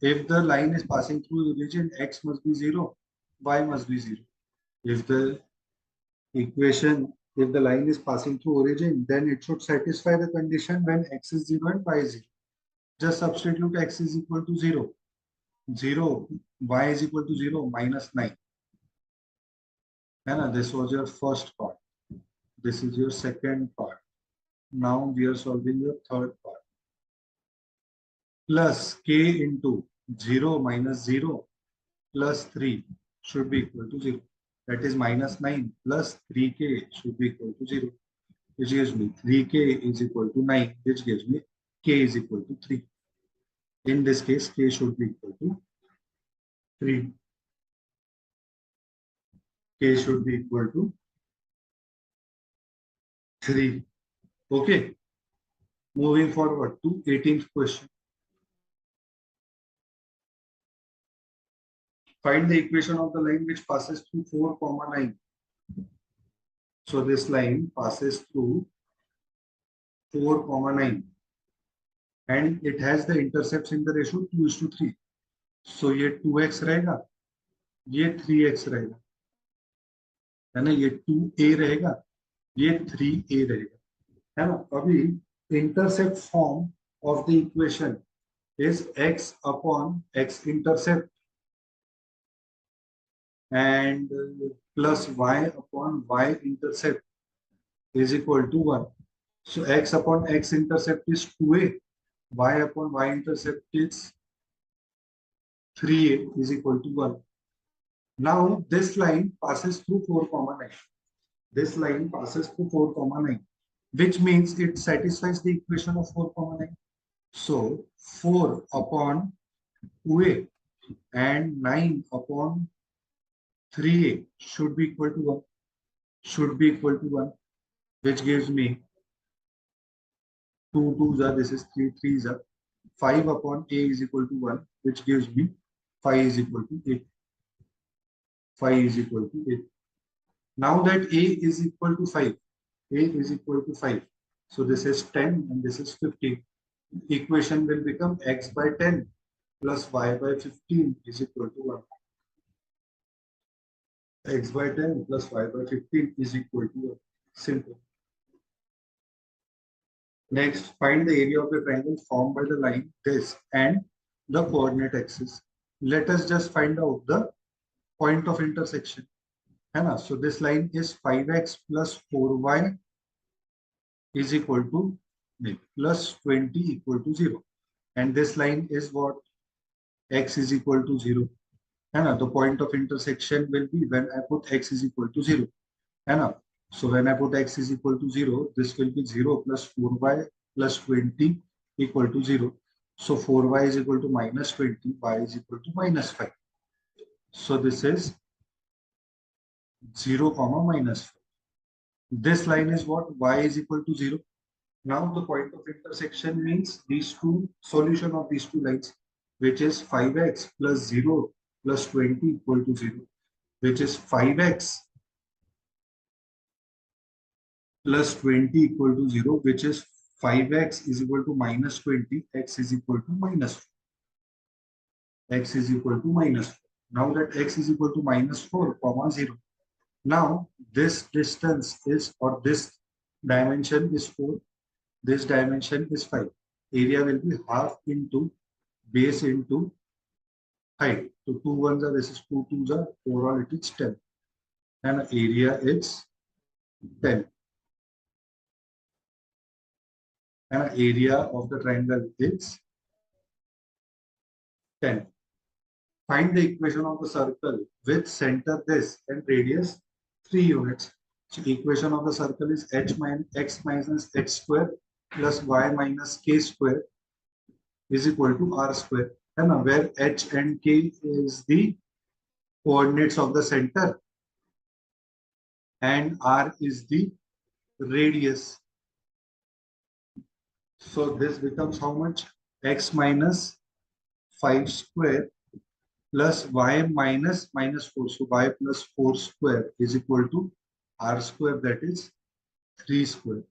If the line is passing through origin, x must be 0, y must be 0. If the line is passing through origin, then it should satisfy the condition when x is 0 and y is 0. Just substitute x is equal to 0. 0, y is equal to 0, minus 9. This was your first part. This is your second part. Now we are solving your third part. Plus k into 0 minus 0 plus 3 should be equal to 0. That is minus 9 plus 3k should be equal to 0. Which gives me 3k is equal to 9, which gives me k is equal to 3. In this case, k should be equal to 3. K should be equal to 3. Okay. Moving forward to 18th question. Find the equation of the line which passes through 4, 9. So this line passes through 4, 9 and it has the intercepts in the ratio 2:3. So ये 2x रहेगा, ये 3x रहेगा, है ना, ये 2a रहेगा, ये 3a रहेगा, है ना. अभी intercept form of the equation is x upon x intercept and plus y upon y intercept is equal to 1. So x upon x intercept is 2a, y upon y intercept is 3a is equal to 1. Now this line passes through 4, 9. This line passes through 4, 9, which means it satisfies the equation of 4, 9. So 4 upon 2a and 9 upon 3a should be equal to 1. Should be equal to 1, which gives me 2 2s are, this is 3 3s are. 5 upon a is equal to 1, which gives me 5 is equal to 8. 5 is equal to 8. Now that a is equal to 5, a is equal to 5. So this is 10 and this is 15. Equation will become x by 10 plus y by 15 is equal to 1. X by 10 plus y by 15 is equal to 1. Simple. Next, find the area of the triangle formed by the line this and the coordinate axis. Let us just find out the point of intersection. So this line is 5x plus 4y is equal to plus 20 equal to 0. And this line is what? X is equal to 0. The point of intersection will be when I put x is equal to 0. So when I put x is equal to 0, this will be 0 plus 4y plus 20 equal to 0. So 4y is equal to minus 20, y is equal to minus 5. So this is 0, minus 5. This line is what? Y is equal to 0. Now the point of intersection means these two, solution of these two lines, which is 5x plus 0 plus 20 equal to 0, which is 5x plus 20 equal to 0, which is 5x is equal to minus 20, x is equal to minus 4. X is equal to minus 4. Now that x is equal to minus 4, 0. Now this distance is, or this dimension is 4. This dimension is 5. Area will be half into base into height. So 2 1s are, this is 2 2s are, overall it is 10. And area is 10. And area of the triangle is 10. Find the equation of the circle with center this and radius 3 units. So equation of the circle is x minus x square plus y minus k square is equal to r square. And where h and k is the coordinates of the center and r is the radius. So this becomes how much? X minus 5 square plus y minus 4. So y plus 4 square is equal to r square, that is 3 square.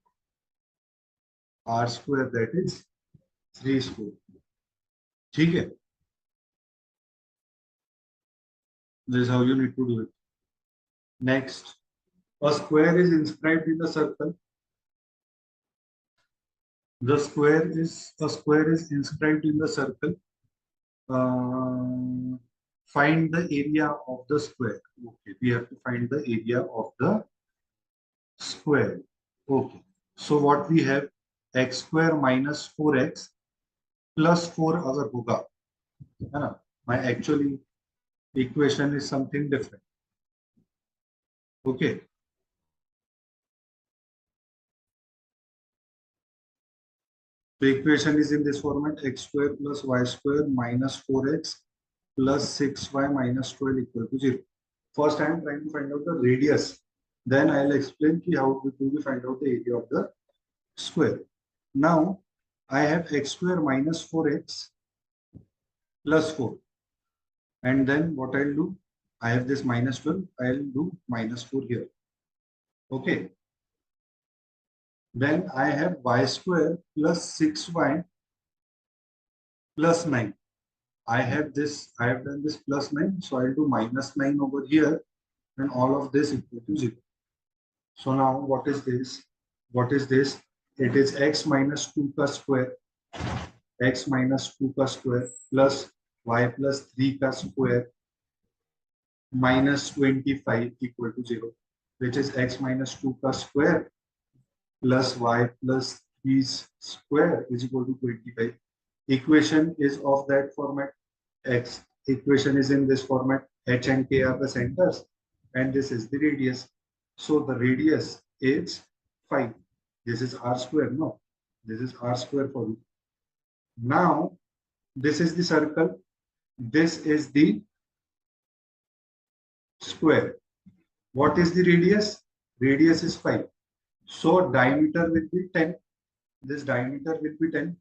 R square, that is 3 square. ठीक है? This is how you need to do it. Next, a square is inscribed in the circle. A square is inscribed in the circle. Find the area of the square. Okay, we have to find the area of the square. Okay, so what we have, x square minus 4x plus 4 अगर होगा, है ना, my actually equation is something different. Okay, the equation is in this format: x square plus y square minus 4x plus 6y minus 12 equal to 0. First, I am trying to find out the radius. Then I will explain how do we find out the area of the square. Now, I have x square minus 4x plus 4. And then what I'll do, I have this minus 12, I'll do minus 4 here. Okay. Then I have y square plus 6y plus 9. I have done this plus 9, so I'll do minus 9 over here, and all of this equal to 0. So now what is this? What is this? It is x minus 2 ka square, x minus 2 ka square plus y plus 3 ka square minus 25 equal to 0, which is x minus 2 ka square plus y plus 3 square is equal to 25. Equation is of that format. X equation is in this format. H and K are the centers, and this is the radius. So the radius is 5. This is r square. No, this is r square for you. Now, this is the circle. This is the square. What is the radius? Radius is 5. So diameter will be 10. This diameter will be 10.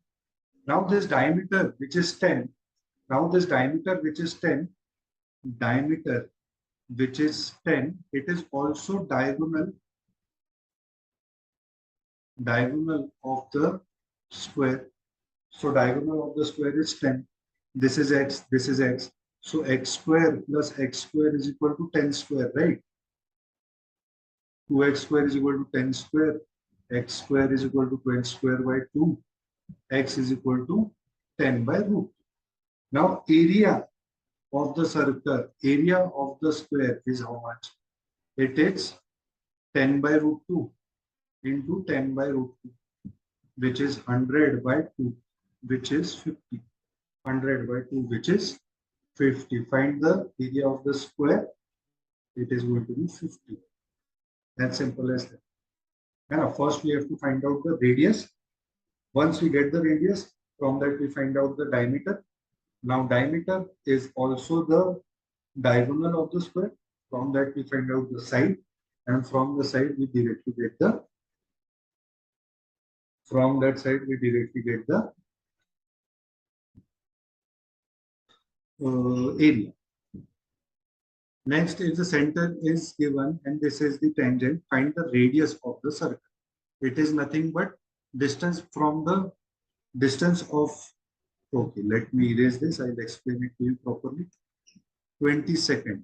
Now this diameter which is 10, diameter which is 10, it is also diagonal of the square. So diagonal of the square is 10. This is x, this is x. So x square plus x square is equal to 10 square, right? 2x square is equal to 10 square. X square is equal to 12 square by 2. X is equal to 10 by root. Now area of the circle, area of the square is how much? It is 10 by root 2 into 10 by root 2, which is 100 by 2, which is 50. 100 by 2, which is 50. Find the area of the square. It is going to be 50. That's simple as that. And first we have to find out the radius. Once we get the radius, from that we find out the diameter. Now diameter is also the diagonal of the square. From that we find out the side, and from the side we directly get the area. Next, if the center is given and this is the tangent, find the radius of the circle. It is nothing but distance from the distance of, okay, let me erase this, I'll explain it to you properly. 20 seconds.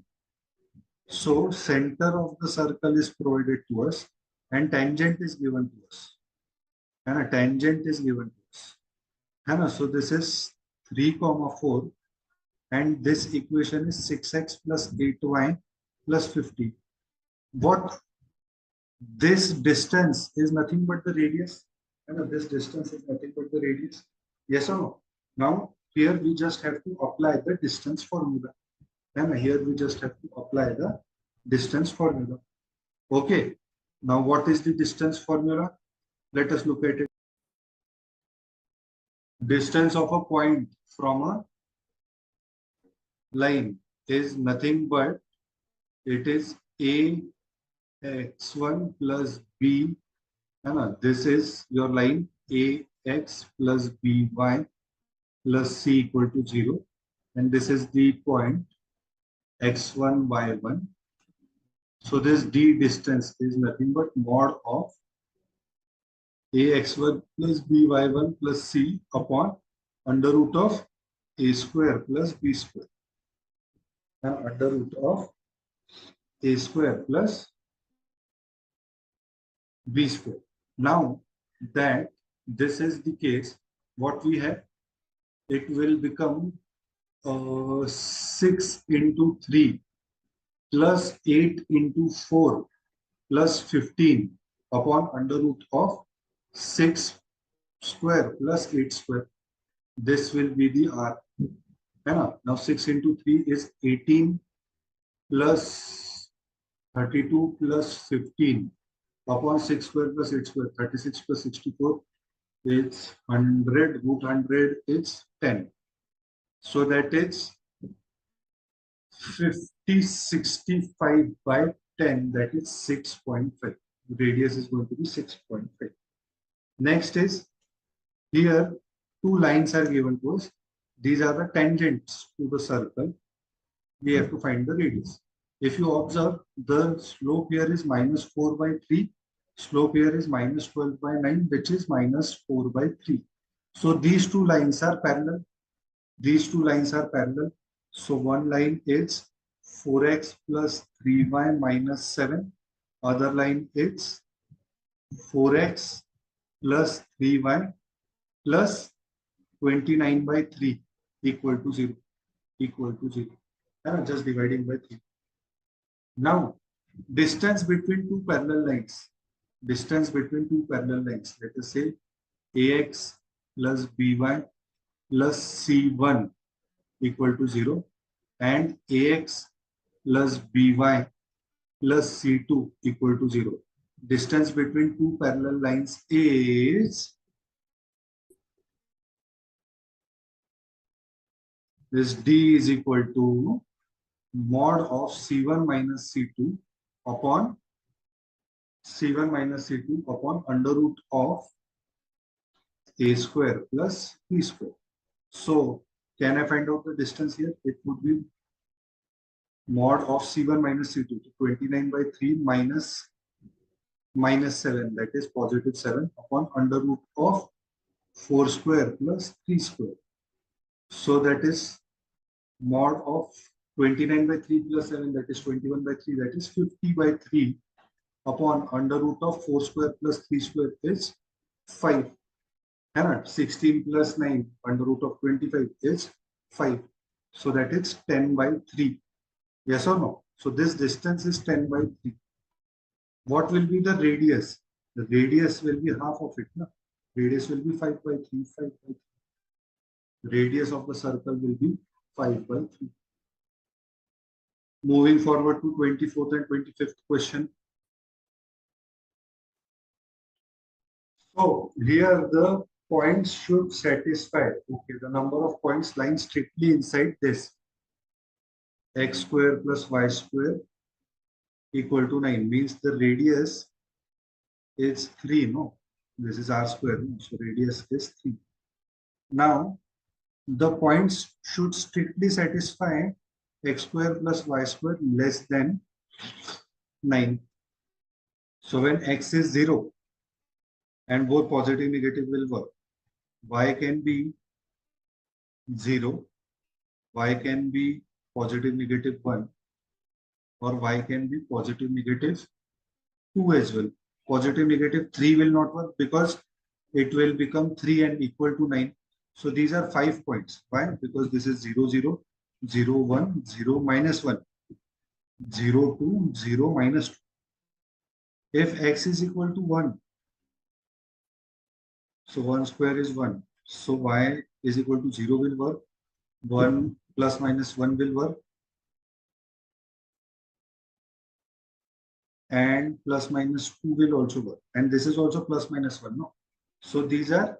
So center of the circle is provided to us and tangent is given to us. And a tangent is given to us. And so this is 3, 4, and this equation is 6x plus 8y plus 50. What? This distance is nothing but the radius. And this distance is nothing but the radius. Yes or no? Now, here we just have to apply the distance formula. And here we just have to apply the distance formula. Okay. Now, what is the distance formula? Let us look at it. Distance of a point from a line is nothing but it is ax1 plus b. This is your line ax plus by plus c equal to 0. And this is the point x1 y1. So this d distance is nothing but mod of ax1 plus by1 plus c upon under root of a square plus b square. And under root of a square plus b square. Now that this is the case, what we have, it will become 6 into 3 plus 8 into 4 plus 15 upon under root of 6 square plus 8 square. This will be the R. Now 6 into 3 is 18 plus 32 plus 15 upon 6 square plus 8 square, 36 plus 64, it's 100, root 100 is 10. So that is 50, 65 by 10, that is 6.5. Radius is going to be 6.5. Next is, here two lines are given to us. These are the tangents to the circle. We have to find the radius. If you observe, the slope here is minus 4 by 3. Slope here is minus 12 by 9, which is minus 4 by 3. So these two lines are parallel. These two lines are parallel. So one line is 4x plus 3y minus 7. Other line is 4x plus 3y plus 29 by 3 equal to 0. Equal to 0. Just dividing by 3. Now, distance between two parallel lines. Distance between two parallel lines. Let us say ax plus by plus c1 equal to 0 and ax plus by plus c2 equal to 0. Distance between two parallel lines is this d is equal to mod of c1 minus c2 upon c1 minus c2 upon under root of a square plus b square. So can I find out the distance here? It would be mod of c1 minus c2 to 29 by 3 minus 7, that is positive 7 upon under root of 4 square plus 3 square. So that is mod of 29 by 3 plus 7, that is 21 by 3, that is 50 by 3 upon under root of 4 square plus 3 square is 5. 16 plus 9 under root of 25 is 5. So that is 10 by 3. Yes or no? So this distance is 10 by 3. What will be the radius? The radius will be half of it. No? Radius will be 5 by 3, 5 by 3. Radius of the circle will be 5 by 3. Moving forward to 24th and 25th question. So here the points should satisfy. Okay, the number of points lying strictly inside this. X square plus y square equal to 9 means the radius is 3. No, this is r square. No? So radius is 3. Now the points should strictly satisfy x square plus y square less than 9. So when x is 0 and both positive negative will work, y can be 0, y can be positive negative 1, or y can be positive negative 2 as well. Positive negative 3 will not work because it will become 3 and equal to 9. So these are 5 points. Why? Because this is 0, 0, 0, 1, 0, minus 1, 0, 2, 0, minus 2. If x is equal to 1, so 1 square is 1. So y is equal to 0 will work. 1 plus minus 1 will work. And plus minus 2 will also work. And this is also plus minus 1. No? So these are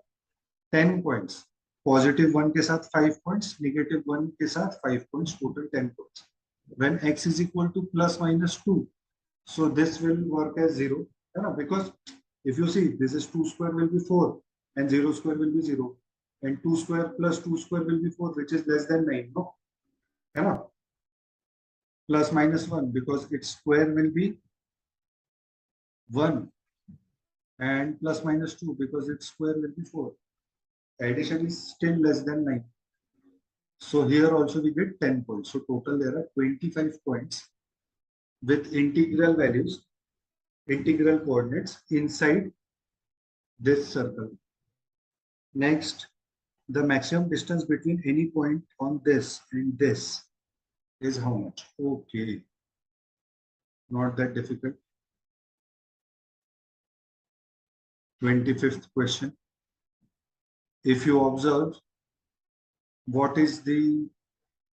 10 points. Positive 1 के साथ 5 points, negative 1 के साथ 5 points, total 10 points. When x is equal to plus minus 2, so this will work as 0. Because if you see, this is 2 square will be 4 and 0 square will be 0. And 2 square plus 2 square will be 4, which is less than 9. No? Plus minus 1 because its square will be 1 and plus minus 2 because its square will be 4. Addition is still less than 9. So here also we get 10 points. So total there are 25 points with integral values, integral coordinates inside this circle. Next, the maximum distance between any point on this and this is how much? Okay, not that difficult. 25th question. If you observe, what is the,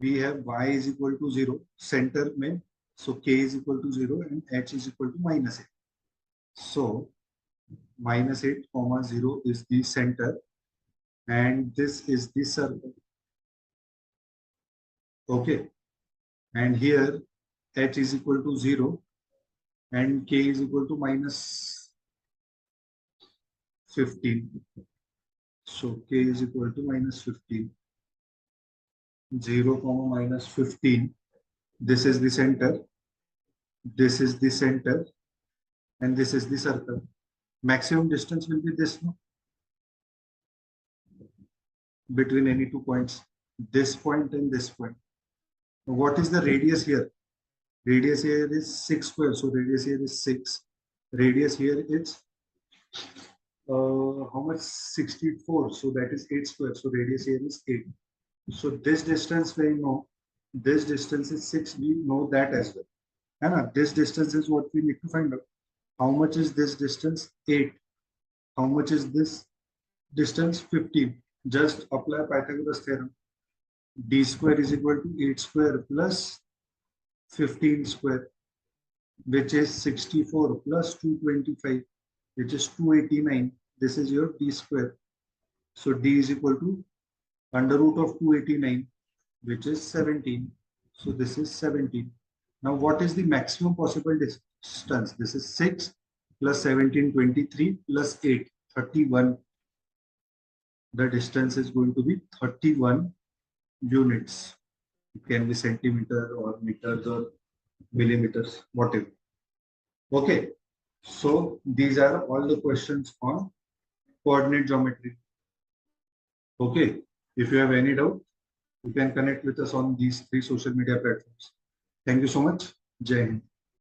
we have y is equal to 0, center mein, so k is equal to 0 and h is equal to minus 8. So minus 8 comma 0 is the center and this is the circle. Okay, and here h is equal to 0 and k is equal to minus 15. So k is equal to minus 15. 0 comma minus 15. This is the center. This is the center. And this is the circle. Maximum distance will be this, no? Between any 2 points. This point and this point. What is the radius here? Radius here is 6 square. So radius here is 6. Radius here is how much? 64. So that is 8 square. So radius here is 8. So this distance we know. This distance is 6. We know that as well. And this distance is what we need to find out. How much is this distance? 8. How much is this distance? 15. Just apply Pythagoras theorem. D square is equal to 8 square plus 15 square, which is 64 plus 225, which is 289. This is your D square. So D is equal to under root of 289, which is 17. So this is 17. Now what is the maximum possible distance? This is 6 plus 17, 23 plus 8, 31. The distance is going to be 31 units. It can be centimeter or meters or millimeters, whatever. Okay, so these are all the questions on coordinate geometry. Okay, if you have any doubt, you can connect with us on these 3 social media platforms. Thank you so much. Jai Hind.